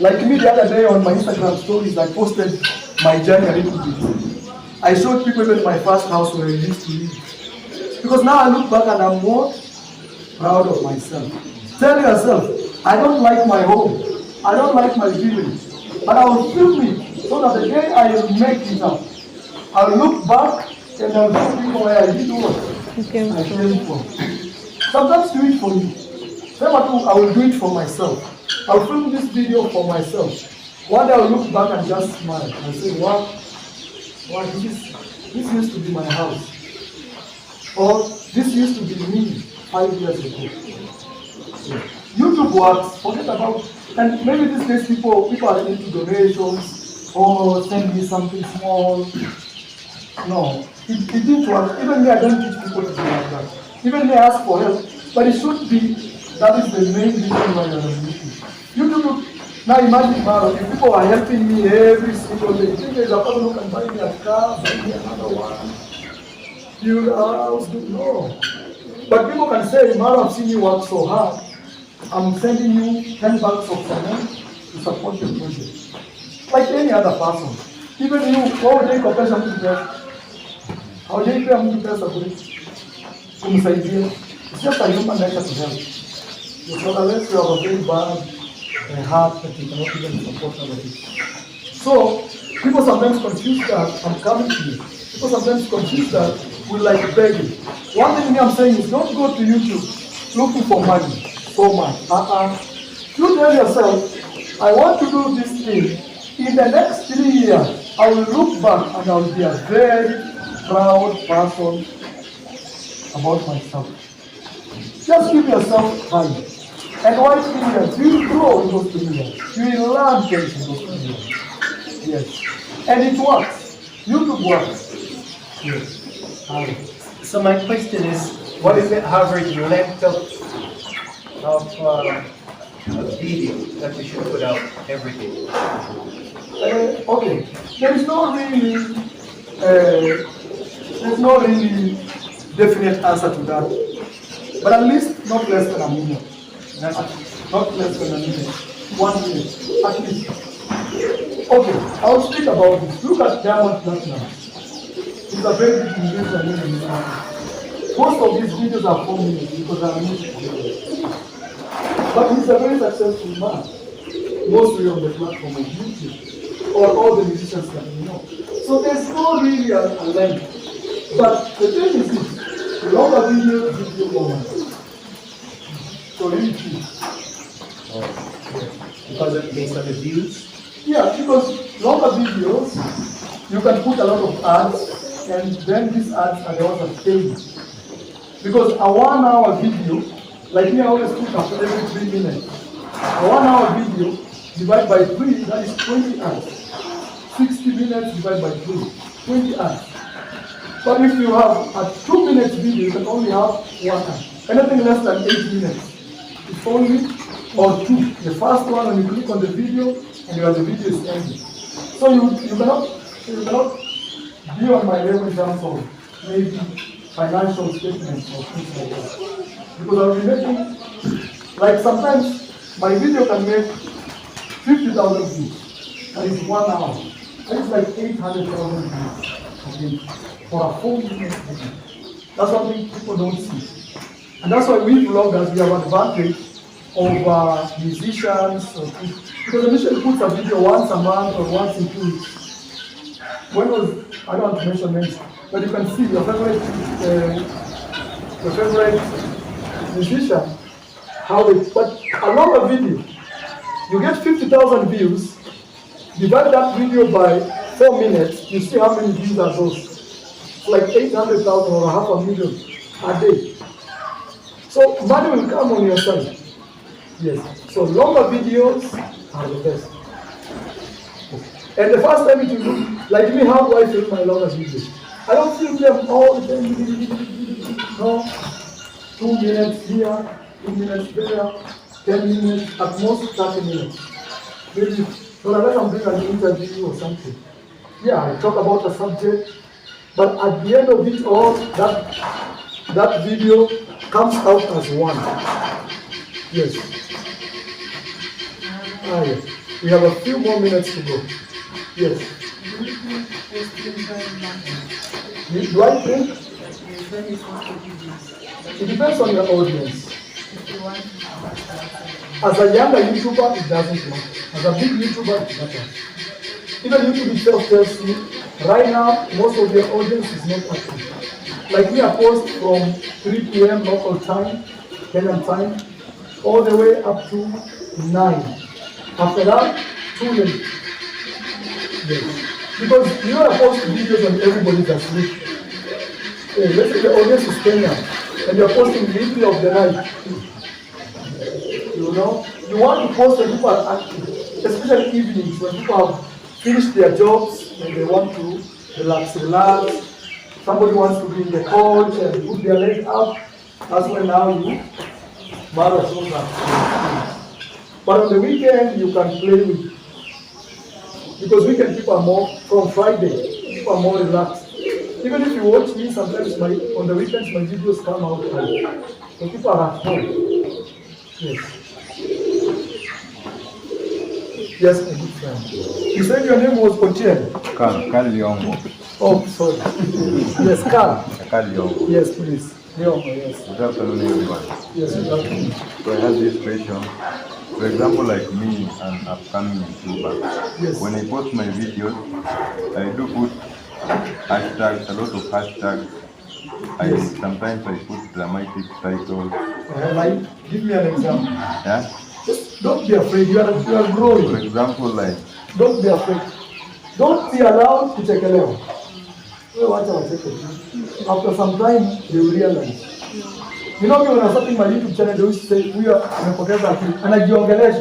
Like me the other day on my Instagram stories, I posted my journey a little bit. I showed people even my first house where I used to live. Because now I look back and I'm more proud of myself. Tell yourself, I don't like my home. I don't like my village. But I will film it so that the day I will make it up, I'll look back and I'll show people where I did what I came from. Sometimes do it for you. I will do it for myself. I'll film this video for myself. One day I'll look back and just smile and say, wow, this used to be my house. Or this used to be me 5 years ago. Yeah. YouTube works, forget about, and maybe these days people are into donations or send me something small. No, it didn't work. Even me, I don't teach people to do like that. Even me, I ask for help, but it should be, that is the main reason why you're on YouTube. YouTube, now imagine, Maro, if people are helping me every single day, you think there's a person who can buy me a car, buy me another one, build a house, no. But people can say, Maro, I've seen you work so hard. I'm sending you 10 bags of cement to support your project. Like any other person. Even you, how would you compare something to that? How do you compare something to that? It's just a human nature to help. So unless you have a very bad heart that you cannot even support other people. So people sometimes confuse that. I'm coming to you. People sometimes confuse that with like begging. One thing I'm saying is don't go to YouTube looking for money. So much. You tell yourself, I want to do this thing. In the next 3 years, I will look back and I will be a very proud person about myself. Just give yourself time. And why 3 years? You will grow in those 3 years. You will learn things in those 3 years. Yes. And it works. YouTube works. Yes. So my question is, what is the average length of a video that you should put out every day? Okay, there's no really definite answer to that, but at least not less than a minute. Not less than a minute. 1 minute, at least. Okay, I'll speak about this. Look at Diamond Platinum. It's a very big investment in the market. Most of these videos are 4 minutes because I'm music videos. But he's a very successful man, mostly on the platform of YouTube, or all the musicians that we know. So there's no really a length. But the thing is this, the longer video longer. So really key. Because it's based on the views? Yeah, because longer videos, you can put a lot of ads, and then these ads are the ones that pay you. Because a 1 hour video, like me, I always put after every 3 minutes. A 1 hour video divided by 3, that is 20 hours. 60 minutes divided by 3, 20 hours. But if you have a 2 minute video, you can only have 1 hour. Anything less than 8 minutes, it's only or 2. The first one, when you click on the video, and the video is ending. So you cannot be on my level in terms of maybe financial statements or things like that. Because I'll be making, like sometimes my video can make 50,000 views. That is 1 hour. That is like 800,000 views for a 4 minute video. That's something people don't see. And that's why we vloggers, we have advantage over musicians. Because the musician puts a video once a month or once in 2 weeks. When was, I don't want to mention names, but you can see your favorite musician, how they, but a longer video, you get 50,000 views, divide that video by 4 minutes, you see how many views are those. It's like 800,000 or 500,000 a day. So money will come on your side. Yes. So longer videos are the best. And the first time it will look like me, how do I film my longer videos? I don't film them all the time. No. 2 minutes here, 2 minutes there, 10 minutes, at most 30 minutes. Maybe, so unless I'm doing an interview or something. Yeah, I talk about a subject, but at the end of it all, that video comes out as one. Yes. Yes. We have a few more minutes to go. Yes. Do I think? It depends on your audience. As a younger YouTuber, it doesn't matter. As a big YouTuber, it matters. Even YouTube itself tells you, right now, most of your audience is not active. Like me, I post from 3 p.m. local time, Kenyan time, all the way up to 9. After that, too late. Yes. Because you know I post videos and everybody's asleep. Hey, let's say the audience is Kenyan, and you're posting middle of the night. You know? You want to post when people are active, especially evenings, when people have finished their jobs and they want to relax. Somebody wants to be in the couch and put their leg up. That's when now you marathon that. But on the weekend, you can play with, because weekend people are more, from Friday, people are more relaxed. Even if you watch me, sometimes on the weekends, my videos come out early. So people are at home. Yes. Yes, my good friend. You said your name was Otieno? Carl Liongo. Oh, sorry. Yes, Carl. Liongo. Yes, please. Liongo, yes. Good afternoon, everyone. Yes, good afternoon. So I have this question. For example, like me, an upcoming YouTuber. Yes. When I post my videos, I do put hashtags, a lot of hashtags. Yes. Sometimes I put dramatic titles. Like, give me an example. Yeah? Just don't be afraid. You are growing. For example, like, Don't be afraid. Don't be allowed to take a level. After some time, they will realize. You know, when I was starting my YouTube channel, they used to say, we are Nyabohanse Village. And I English.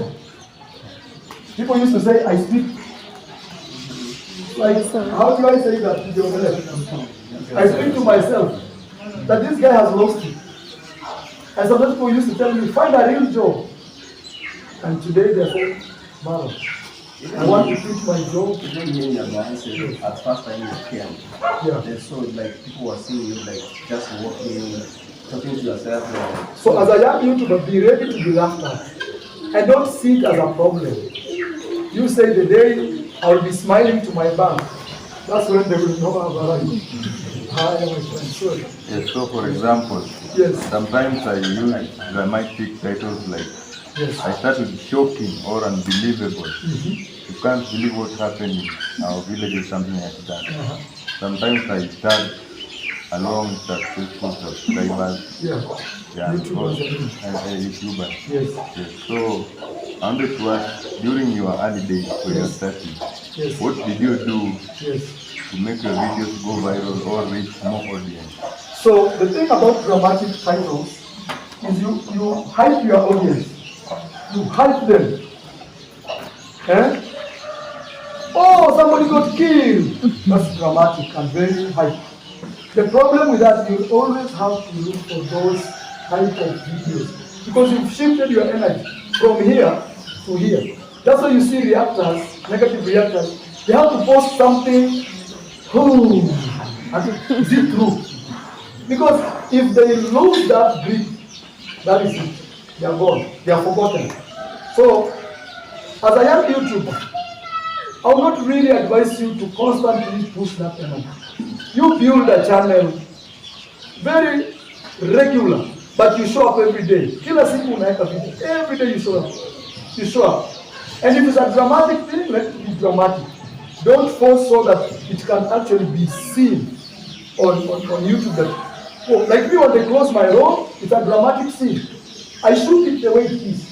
People used to say, I speak. Like, how do I say that to English? I speak to myself. That this guy has lost it. And some people used to tell me, find a real job. And today they say, Mara, I want to quit my job. Even here in Nyabohanse, at first time you came, they saw like people were seeing you like just walking, talking to yourself. So as a young YouTuber, be ready to be laughed at. And don't see it as a problem. You say the day I will be smiling to my bank, that's when they will know about it. Hi, my friend. Sorry. yes, so for example, sometimes I use dramatic titles like, I started shocking or unbelievable. You can't believe what happened in our village or something like that. Sometimes I tag along successful subscribers. YouTubers. YouTubers. Yes. So I wanted to ask, during your early days when you started, what did you do to make your videos go viral or reach more audience? So the thing about dramatic titles is you hype your audience. You hype them. Eh? Oh, somebody got killed. That's dramatic and very hype. The problem with that, you always have to look for those type of videos because you've shifted your energy from here to here. That's why you see reactors, negative reactors, they have to post something. Oh, is it true? Because if they lose that grip, that is it. They are gone. They are forgotten. So, as a young YouTuber, I would not really advise you to constantly push that energy. You build a channel very regular, but you show up every day. Kila siku unaweka video. Every day you show up. You show up. And if it's a dramatic thing, let it be dramatic. Don't force so that it can actually be seen on YouTube. That, oh, like me when they close my road, it's a dramatic scene. I shoot it the way it is.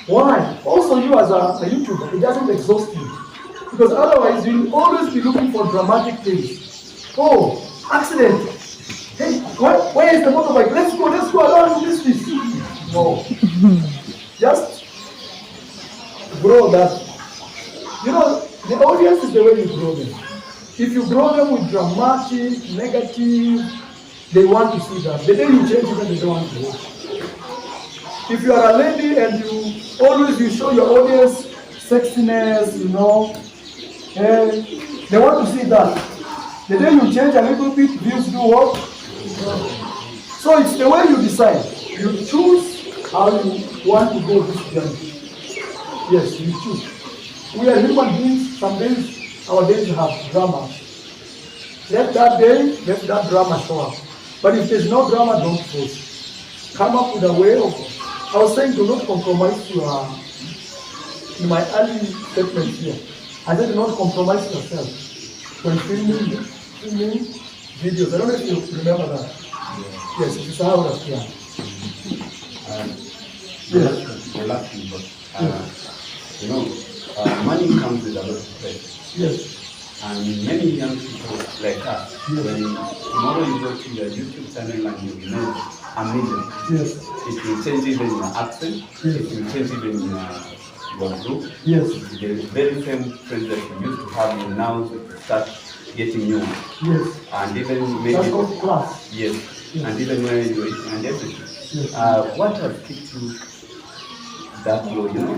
Why? Also you as a YouTuber, it doesn't exhaust you. Because otherwise you'll always be looking for dramatic things. Oh, accident. Hey, where is the motorbike? Let's go, I don't do this. No. Just grow that. You know, the audience is the way you grow them. If you grow them with dramatic, negative, they want to see that. The day you change it, they don't want to watch. If you are a lady and you show your audience sexiness, you know, and they want to see that. The day you change a little bit, views do what? So it's the way you decide. You choose how you want to go this journey. Yes, you choose. We are human beings. Some days, our days have drama. Let that drama show up. But if there's no drama, don't force. Come up with a way of. I was saying do not compromise your. In my early statement here, I said do not compromise yourself when filming videos. I don't know if you remember that. Yes, it's how that yeah. Money comes with a lot of pressure. Yes. And many young people like us, when tomorrow you go to your YouTube channel and you make a million, yes, it will change even your accent, yes, it will change even your group. Yes. The very same friends that you used to have, you now start getting new ones. Yes. And even maybe that's called class. Yes. Yes. And even when you're eating and everything. Yes. What has kept you that low? You know,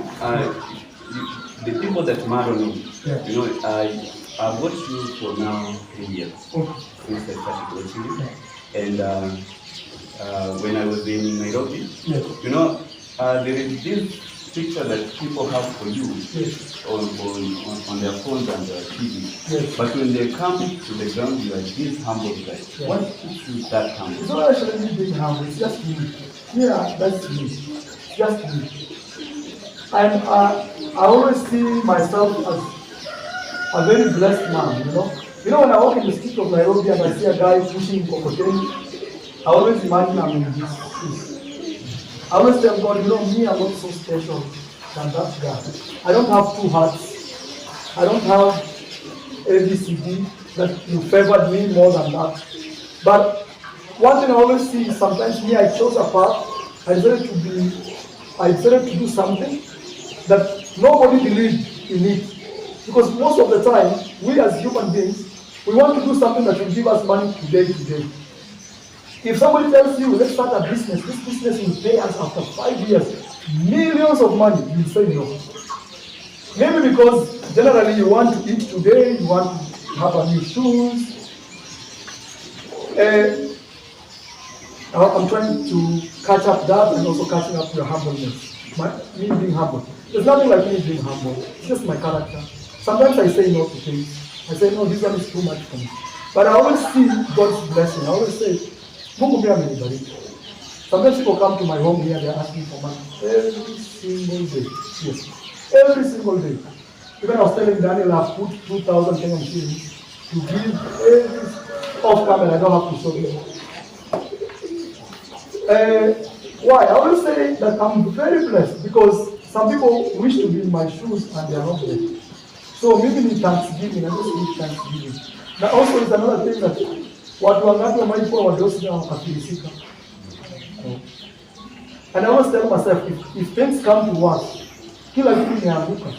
the people that Maro know, yeah, you know, I've watched you for now 3 years since I started watching you. And when I was in Nairobi, yes, you know, there is this picture that people have for you, yes, on their phones and their TV. Yes. But when they come to the ground, you are this humble guy. Yeah. What makes you that humble? It's not actually me being humble, it's just me. Yeah, that's me. It's just me. And I always see myself as a very blessed man, you know. You know, when I walk in the street of Nairobi and I see a guy pushing kokoteni, I always imagine I'm in this place. I always tell God, you know, me, I'm not so special than that guy. I don't have 2 hearts. I don't have ABCD that you favored me more than that. But one thing I always see is sometimes me, I chose a path. I decided to do something that nobody believed in it. Because most of the time, we as human beings, we want to do something that will give us money today. If somebody tells you, let's start a business, this business will pay us after 5 years, millions of money, you say no. Maybe because generally you want to eat today, you want to have a new shoes. I'm trying to catch up that and also catching up your humbleness. Me being humble. There's nothing like me being humble. It's just my character. Sometimes I say no to things. I say, no, this one is too much for me. But I always see God's blessing. I always say, Mungu pia amenibariki. Sometimes people come to my home here, they're asking for money. Every single day. Yes. Every single day. Even I was telling Daniel, I've put 2,000 Kenyan shillings to give every off camera. I don't have to show you. Why? I always say that I'm very blessed because some people wish to be in my shoes and they are not there. So maybe in Thanksgiving, I just need Thanksgiving. Now also is another thing that Watu wangapi wamekuwa wadosi na wakafilisika? And I always tell myself, if things come to us, kila kitu nianguka.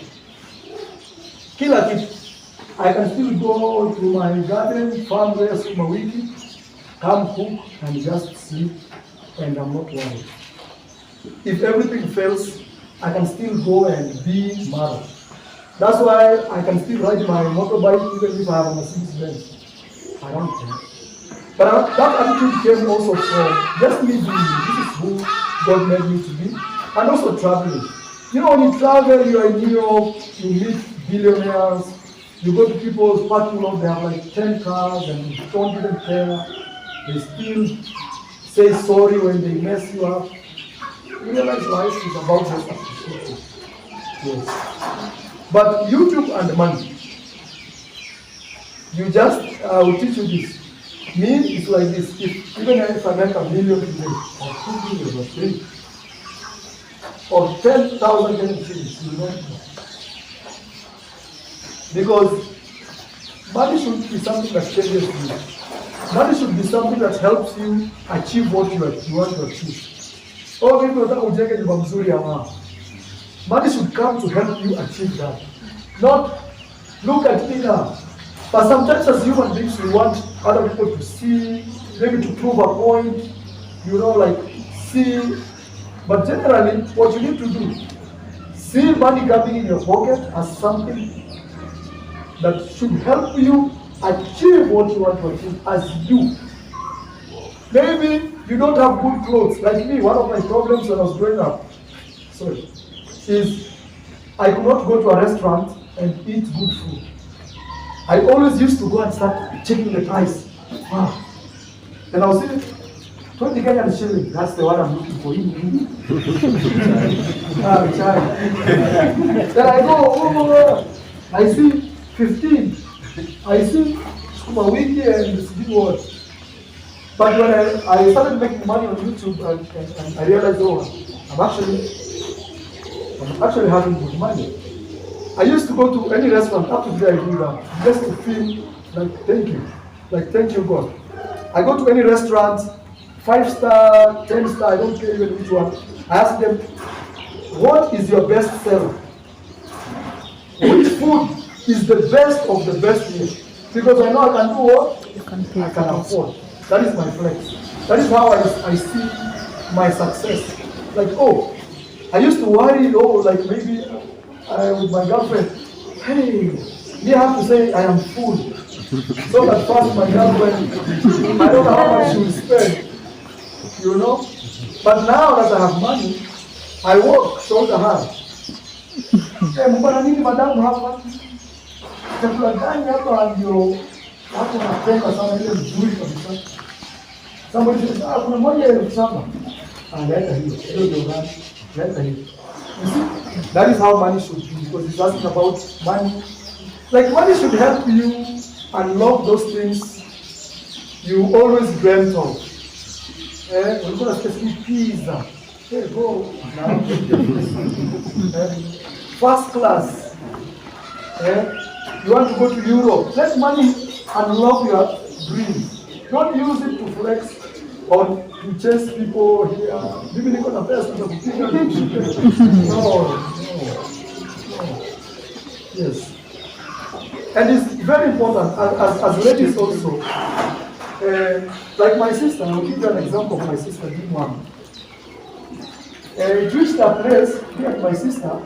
Kila kitu. I can still go to my garden, farm there, sukuma wiki, come cook and just sleep, and I'm not worried. If everything fails, I can still go and be Marwa. That's why I can still ride my motorbike even if I have a Mercedes Benz. I don't care. But that attitude came also from just me being this is who God made me to be, and also traveling. You know, when you travel, you are in New York, you meet billionaires, you go to people's parking lot, they have like 10 cars and you don't even care. They still say sorry when they mess you up. You realize life is about just appreciation. Yes. But YouTube and money, you just, I will teach you this. Me, it's like this. Even if I make $1 million today, or 2 million, or 3, or 10,000 shillings, you don't know. Because money should be something that changes you. Money should be something that helps you achieve what you want to achieve. Oh, people that will take it from Zuriya. Money should come to help you achieve that. Not look at me now. But sometimes as human beings, we want other people to see, maybe to prove a point, you know, like see. But generally, what you need to do, see money coming in your pocket as something that should help you achieve what you want to achieve as you. Maybe you don't have good clothes. Like me, one of my problems when I was growing up, is I could not go to a restaurant and eat good food. I always used to go and start checking the price. Wow. And I was saying, 20 Kenyan shilling, that's the one I'm looking for. Then I go, I see 15. I see sukuma wiki and this big word. But when I started making money on YouTube and I realized, I'm actually having good money. I used to go to any restaurant, up to today I do that, just to feel like thank you God. I go to any restaurant, 5-star, 10-star, I don't care even which one. I ask them, what is your best seller? Which food is the best of the best here? Because I know I can do what? I can afford. That is my flex. That is how I see my success. Like, I used to worry, like maybe with my girlfriend, hey, you have to say I am full. So that first my girlfriend, I don't know how much she will spend, you know. But now that I have money, I work shoulder hard. Mbona nini madamu hapa? Chakula gani hapa ndio hapo napenda sana ile nzuri kabisa. Somebody says, kuna moja ya shamba. Leta hiyo, ndio gani? Leta hiyo. You see, that is how money should be, because it's asking about money. Like money should help you unlock those things you always dreamt of. We're going to specific pizza. Hey, go. First class. You want to go to Europe. Let money unlock your dreams. Don't use it to flex or to chase people here. Maybe they're going to pay us to No. Yes. And it's very important, as ladies also. Like my sister, I'll give you an example of my sister, Iam. It reached a place, me and my sister,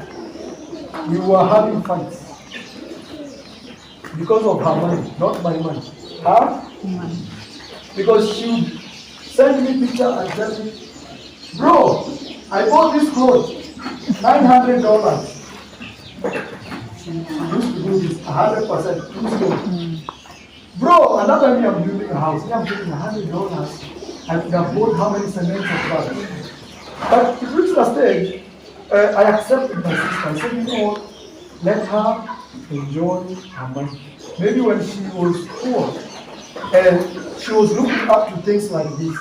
we were having fights. Because of her money, not my money. Her money. Because she would send me picture and tell me, bro, I bought this clothes, $900. She used to do this 100%. Bro, another time I'm building a house, I'm getting $100. I could have bought how many cements of that. But it reached a stage, I accepted my sister. I said, you know what, let her enjoy her money. Maybe when she was poor, and she was looking up to things like this.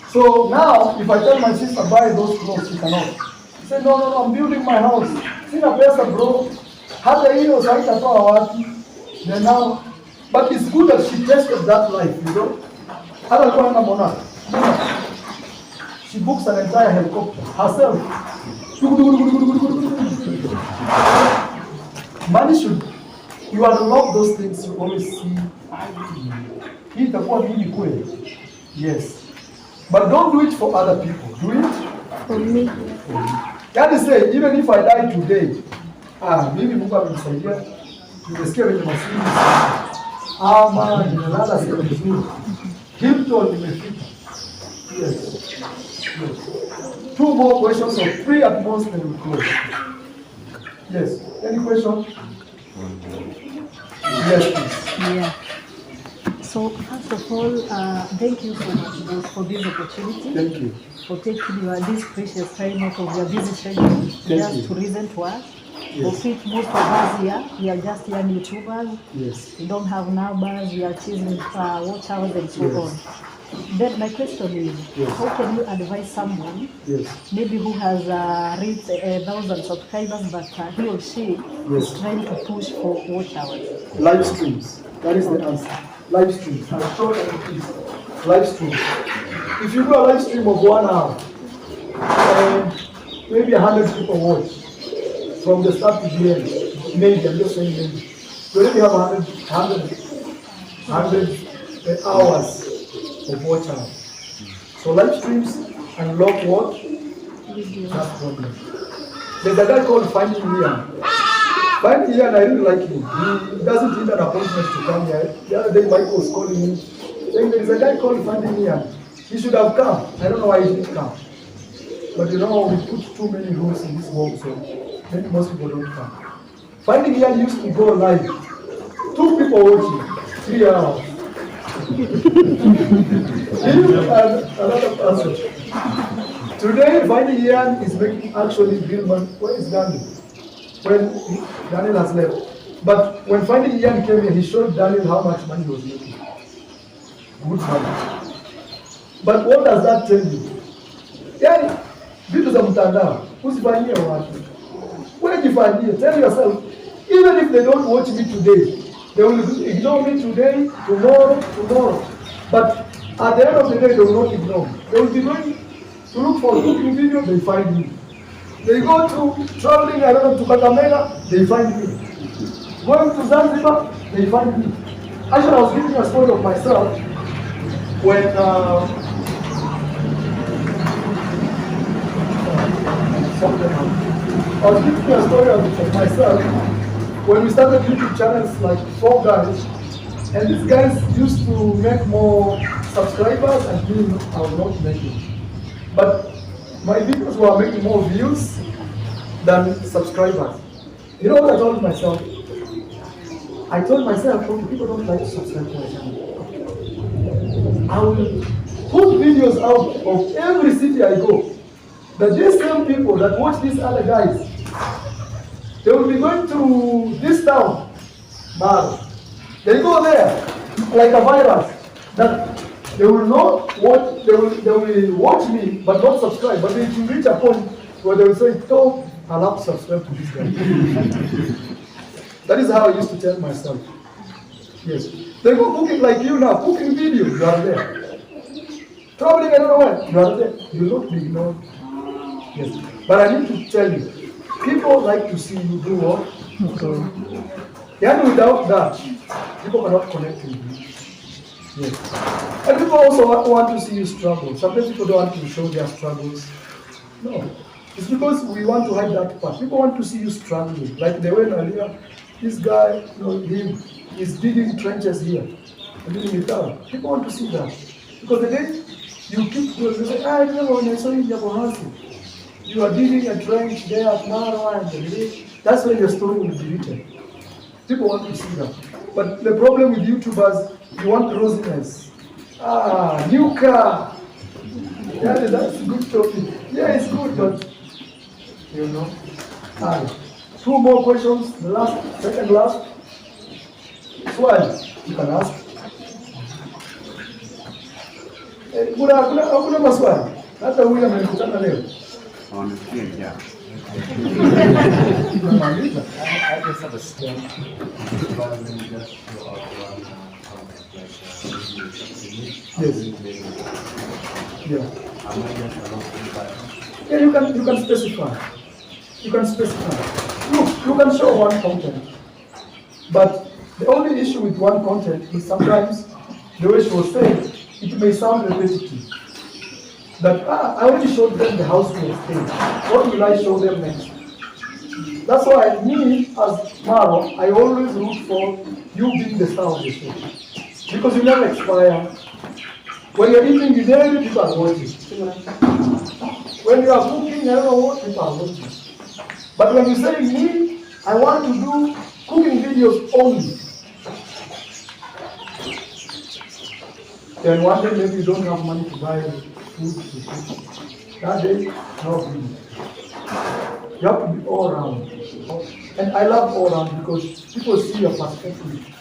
So now, if I tell my sister, buy those clothes, she cannot. She said, no, I'm building my house. Sina pesa, bro. Hata hiyo saitatoa wapi. Then now, but it's good that she tested that life, you know. Hata alikuwa anaenda Monarch. She books an entire helicopter herself. Money should, you unlock those things you always see. Hii itakuwa mimi kweli. Yes. But don't do it for other people. Do it For me. Yaani say, even if I die today, mimi Mungu amenisaidia, nimesikia wenye masini, ama ninalala sehemu nzuri, Hilton nimefika. Yes. Yes. 2 more questions or 3 at most and we'll close. Yes. Any question? Yes, please. Yeah. So first of all, thank you so much boss, for this opportunity. Thank you. For taking this precious time out of your busy schedule just to listen to us. Yes. For it, most of us here, we are just young YouTubers. Yes. We don't have numbers, we are chasing watch hours and so Yes. on. Then my question is, Yes. how can you advise someone Yes. maybe who has reached 1,000 subscribers but he or she Yes. is trying to push for watch hours? Live streams. That is the answer. Live streams. I'm sure that it is. Live streams. If you do a live stream of 1 hour, and maybe 100 people watch from the start to the end, maybe, I'm just saying maybe. You already have 100 hours of watch hours. So live streams unlock what? That problem. There's a guy called Finding Iam. Finding Iam, I really like him. He doesn't need an appointment to come here. The other day Michael was calling me, saying there is a guy called Finding Iam. He should have come. I don't know why he didn't come. But you know, we put too many rules in this world, so maybe most people don't come. Finding Iam used to go live. 2 people watching, 3 hours. Another person. Today, Finding Iam is making actually real money. Where is Daniel? When Daniel has left. But when Finding Iam came here, he showed Daniel how much money he was making. Good money. But what does that tell you? Yani, vitu za mtandao, usifanyie watu. Wewe jifanyie, tell yourself, even if they don't watch me today, they will ignore me today, tomorrow. But at the end of the day, they will not ignore me. They will be going to look for a cooking video, they find me. They go to traveling, I don't know, to Kakamega, they find me. Going to Zanzibar, they find me. Actually, I was giving a story of myself when I was giving a story of myself when we started YouTube channels like 4 guys, and these guys used to make more subscribers and me, I was not making. But my videos were making more views than subscribers. You know what I told myself? I told myself, okay, people don't like to subscribe to my channel. I will put videos out of every city I go. That these same people that watch these other guys, they will be going to this town, Marwa. They go there like a virus. That they will not watch. They will watch me, but not subscribe. But they will reach a point where they will say, "Oh, I'll have to subscribe to this guy." That is how I used to tell myself. Yes, they go cooking like you now, cooking videos. You are there. Traveling, I don't know where. You are there. You will not be ignored. Yes, but I need to tell you, people like to see you do what? And without that, people cannot connect with you. Yes. And people also want to see you struggle. Sometimes people don't want to show their struggles. No. It's because we want to hide that part. People want to see you struggling. Like the way earlier, this guy, he's digging trenches here. People want to see that. Because the day you keep going, you say, I remember when I saw you in Nyabohanse. You are digging a trench there at Marwa and that's when your story will be written. People want to see that. But the problem with YouTubers, you want rosiness. New car. Yeah, that's a good topic. Yeah, it's good, but you know. 2 more questions. The last, second last. Swali, you can ask. Kuna maswali. Hata huyu amekutana leo. On the screen, yeah. I just have a stamp rather than just show out one Yes. Yeah. Am I just allowed to buy? Yeah, you can specify. You can specify. Look, you can show one content. But the only issue with one content is sometimes the way she was saying, it may sound repetitive. That I already showed them the house we are staying. What will I show them next? That's why me as Marwa, I always root for you being the star of the show. Because you never expire. When you're eating dinner, people are watching. When you are cooking, I don't know what people are watching. But when you say me, I want to do cooking videos only. Then one day maybe you don't have money to buy food to cook. That day, no video. You have to be all around. And I love all around because people see your perspective.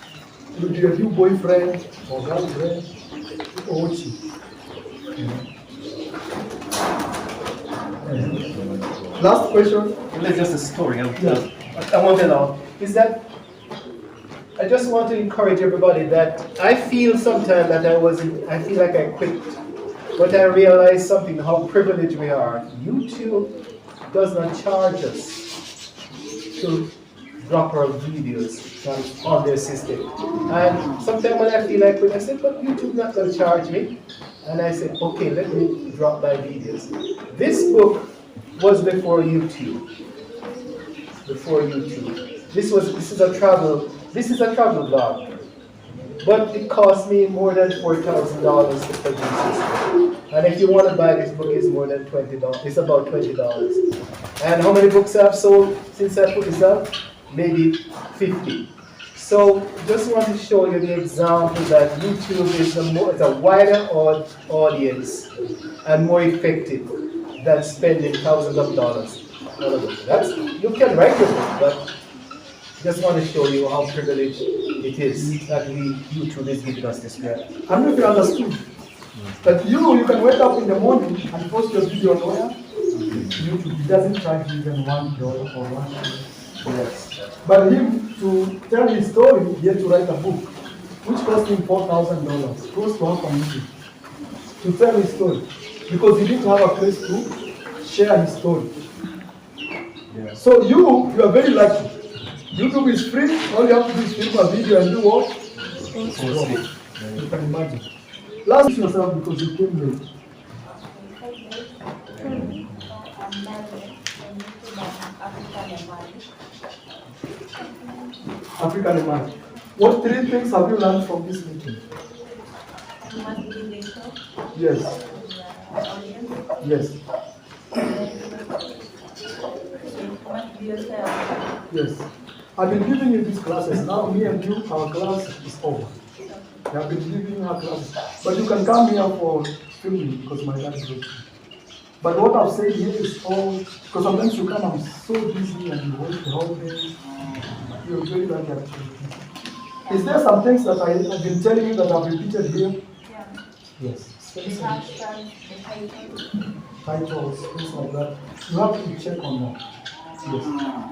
With your new boyfriend or girlfriend, people watch you. Last question. It's just a story. I want to know is that I just want to encourage everybody that I feel sometimes that I feel like I quit, but I realize something, how privileged we are. YouTube does not charge us to drop our videos on their system. And sometimes when I feel like quit, I say, but YouTube not going to charge me. And I said, okay, let me drop my videos. This book was before YouTube. Before YouTube. This is a travel blog. But it cost me more than $4,000 to produce this. And if you want to buy this book, it's more than $20. It's about $20. And how many books I've sold since I put this up? Maybe 50. So just want to show you the example that YouTube is it's a wider audience and more effective than spending thousands of dollars on a book. You can write your book, but just want to show you how privileged it is that YouTube is giving us this credit. I don't know if you understood. That you can wake up in the morning and post your video on where? YouTube doesn't charge you even $1 or $1. Yes. But him to tell his story, he had to write a book, which cost him $4,000, close to $500, to tell his story. Because he didn't have a place to share his story. Yeah. So you are very lucky. YouTube is free, all you have to do is film a video and do what? You can imagine. Last yourself because you came late. African American. What 3 things have you learned from this meeting? Yes. Yes. Yes. I've been giving you these classes. Now me and you, our class is over. I have been giving you our classes. But you can come here for filming because my dad is working. But what I've said here is all, because sometimes you come, I'm so busy and you work the whole day. You're very lucky actually. Is there some things that I have been telling you that I've repeated here? Yeah. Yes. Titles, things like that. You have to check on that. Yes.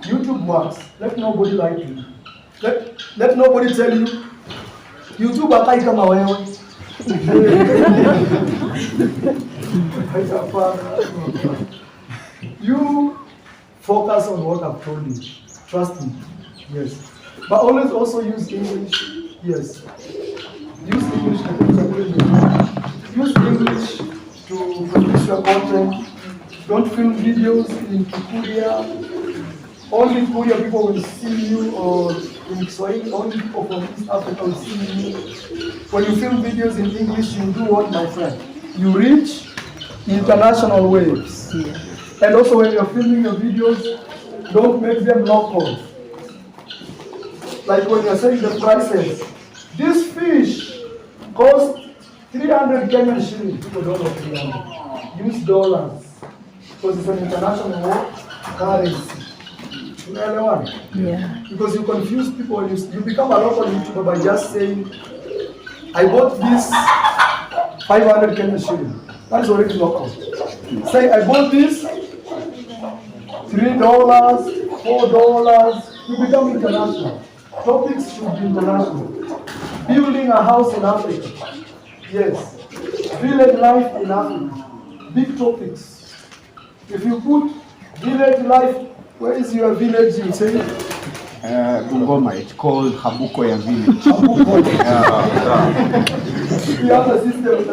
YouTube works. Let nobody lie to you. Let nobody tell you. YouTube akai kama wewe. You focus on what I've told you. Trust me. Yes. But always also use English. Yes. Use English to use English to produce your content. Don't film videos in Kikuria. Only Korea people will see you, or in Swahili, only people from East Africa will see you. When you film videos in English, you do what, my friend? You reach international waves. Yeah. And also when you're filming your videos, don't make them local. Like when you're saying the prices, this fish costs 300 Kenyan shillings. People don't know 300. Use dollars. Because it's an international currency. Yeah. Because you confuse people, you become a local YouTuber by just saying, I bought this 500 Kenyan shillings. That is already local. Say, I bought this $3, $4. You become international. Topics should be international. Building a house in Africa. Yes. Village life in Africa. Big topics. If you put village life, where is your village? You say Bungoma. It's called Habuko ya Village. We have a system.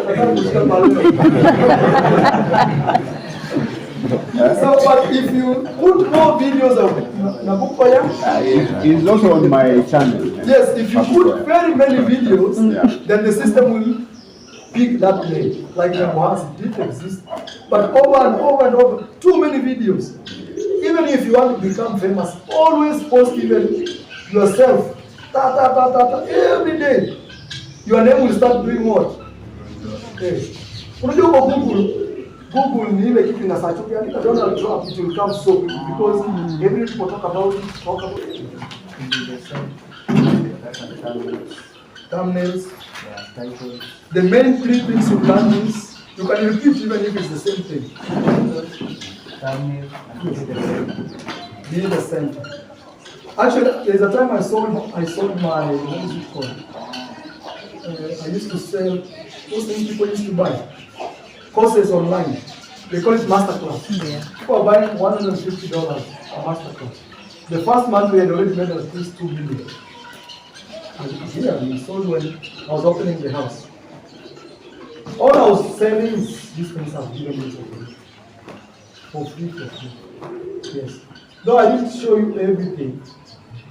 So, but if you put more videos of Nyabohanse, It's also on my channel. yes, if you put very many videos, then the system will pick that name. Like Nyabohanse did exist, but over and over and over, too many videos. Even if you want to become famous, always post even yourself. Every day. Your name will start doing what? Unajua Google ni ile kitu ina search ukiandika Donald Trump, it will come so quickly because every people talk about it. Thumbnails. Titles. The main three things you learn is you can repeat even if it's the same thing. Thumbnail and Be the same. Actually, there's a time I sold my, what is it called? I used to sell those things people used to buy. Courses online. They call it masterclass. Yeah. People are buying $150 a masterclass. The first month we had already made at least 2 million. And here we sold when I was opening the house. All I was selling is these things I've given you for free. Yes. Though I didn't show you everything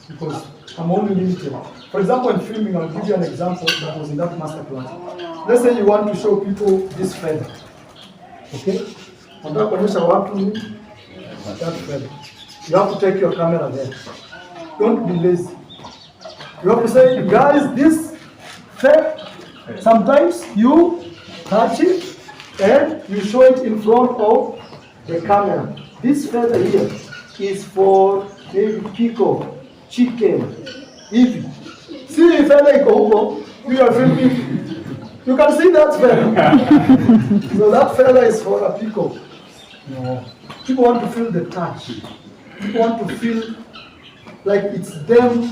because I'm only limited. For example, in filming, I'll give you an example that was in that masterclass. Let's say you want to show people this feather. Okay? Nataka kuonyesha watu that feather. You have to take your camera there. Don't be lazy. You have to say, guys, this feather, sometimes you touch it and you show it in front of the camera. This feather here is for maybe pickle, chicken, hivi. See if feather iko huko, you are filming. You can see that feather. So that feather is for a pickle. No. People want to feel the touch. People want to feel like it's them.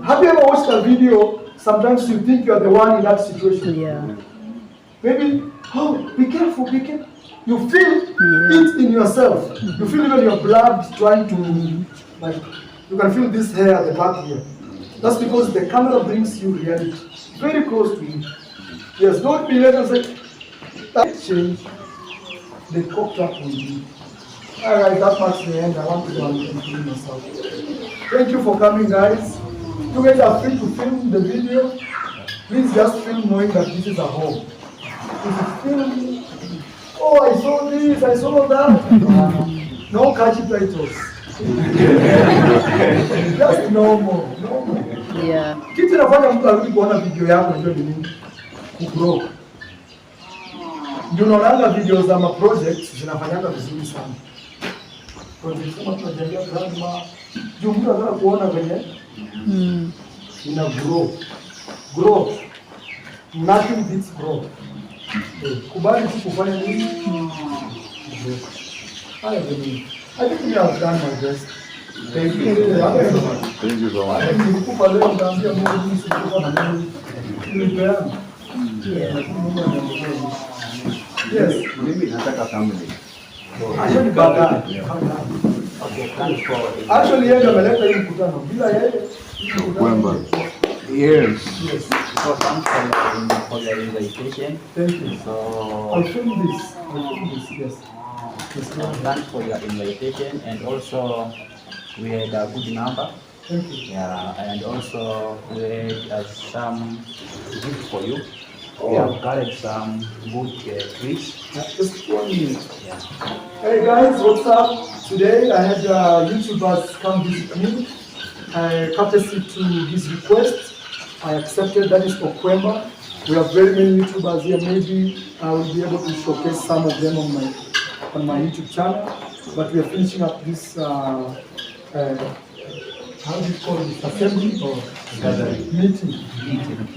Have you ever watched a video? Sometimes you think you are the one in that situation. Yeah. Maybe, oh, be careful, be careful. You feel it in yourself. You feel even your blood trying to, like, you can feel this hair at the back here. That's because the camera brings you reality. Very close to you. Yes, don't be late and say, that change. They cooked up with you. Alright, that marks the end. I want to go and continue myself. Thank you for coming, guys. You guys are free to film the video. Please just film knowing that this is a home. If you film, oh, I saw this, I saw that. No catchy titles. Just no more. Yeah. Kitu inafanya mtu arudi kuona video yako ndio ni nini? Kugrow. Ndio unaona video za ma projects zinafanyanga vizuri sana. Project kama tunajengea grandma, ndio mtu anataka kuona venye ina grow. Grow. Nothing beats grow. Kubali tu kufanya nini? I think we have done my best. Thank you. Thank you so much. Nilikupa leo nitaambia Mungu jinsi nilikuwa na Mungu. Nilipeana. Yes. Mimi nataka family. Actually baadaye. Actually yeye ndo ameleta hii mkutano. Bila yeye Kwamba. Yes. Yes. So thanks for your invitation. Thank you. So I'll film this. Yes. thanks for your invitation, and also we had a good number. Thank you. Yeah, and also we had some gifts for you. We have gathered some good trees. Just 1 minute. Yeah. Hey guys, what's up? Today I had YouTubers come visit me. Courtesy to his request, I accepted. That is Okwemba. We have very many YouTubers here. Maybe I will be able to showcase some of them on my YouTube channel. But we are finishing up this. How do you call it? Assembly or meeting?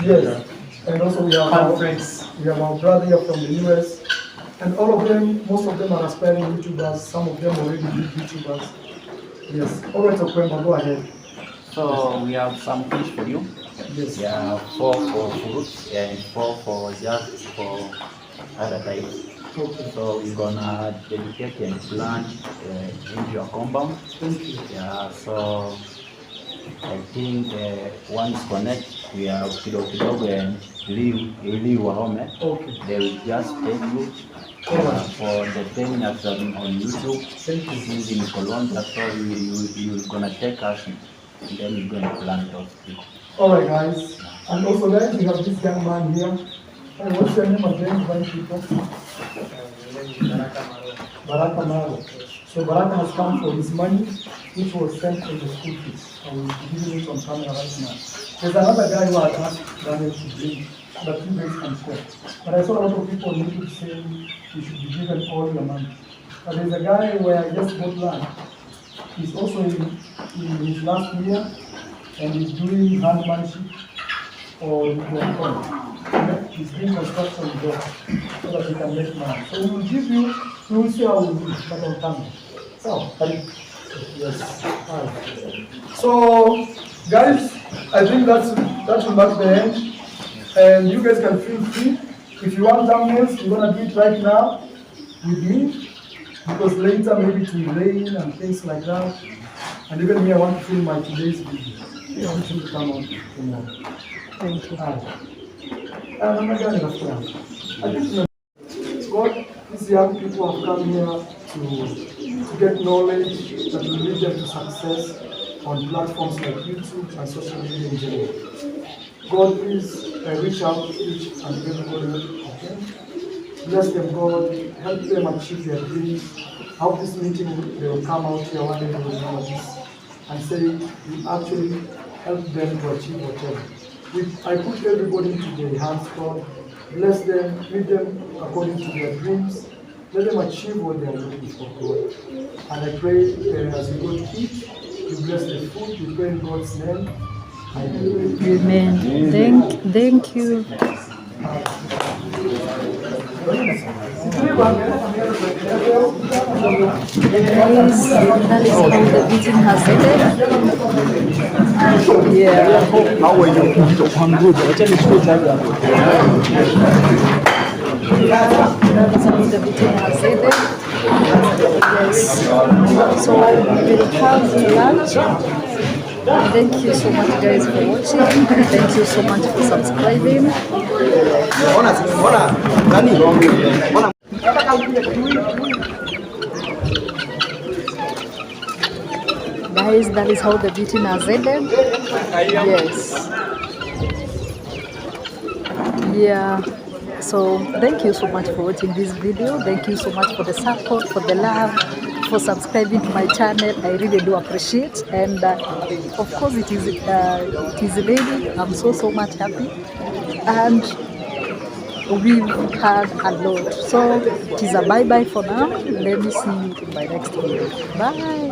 Yes. And also we have Conference. We have our brother here from the US. And all of them, most of them are aspiring YouTubers. Some of them already big YouTubers. Yes. All right, Okwemba, go ahead. So we have some fish for you. Yes. Yeah, 4 for fruits and 4 for just for other types. Okay. So we're gonna dedicate and plant into your compound. Thank you. Yeah, so I think once connect, we are kidogo and leave Wahome. Okay. They will just take you for the thing that's on YouTube. Thank you. He's in Colombia, so you're gonna take us and then we're gonna plant those people. Alright guys. And also guys, we have this young man here. Hey, what's your name again, young people? Baraka Marwa. So Baraka has come for his money, which was sent for the school fees. I will be giving it on camera right now. There's another guy who had asked Daniel to bring, but you guys can share. But I saw a lot of people on YouTube saying you should be given all your money. But there's a guy where I just got land. He's also in his last year, and he's doing handmanship or he's doing construction job so that he can make money. So we will give you, we will see how we do it, but on camera. So, yes. So, guys, I think that will mark the end. And you guys can feel free. If you want thumbnails, we're gonna do it right now with me, because later maybe it will rain and things like that. And even me, I want to film my today's video. Yeah, which will come on tomorrow. Thank you. I think God, these young people have come here to get knowledge that will lead them to success on platforms like YouTube and social media in general. God, please reach out to each and everybody of them. Bless them, God. Help them achieve their dreams. Hope this meeting they will come out here one day they will know this and say we actually help them to achieve whatever. I put everybody into their hands, God. Bless them, lead them according to their dreams. Let them achieve what they are looking for, God. And I pray as we go to eat, you bless the food. We pray in God's name. Amen. Thank you. That is how the meeting has ended. Yeah. How are you? I'm good. That is how the meeting has ended. Yes. So we will have lunch. Thank you so much guys for watching. Thank you so much for subscribing. Guys, that is how the meeting has ended. Yes. Yeah. So thank you so much for watching this video. Thank you so much for the support, for the love, for subscribing to my channel. I really do appreciate, and of course it is raining. I'm so much happy, and we've had a lot. So it is a bye for now. Let me see you in my next video. Bye.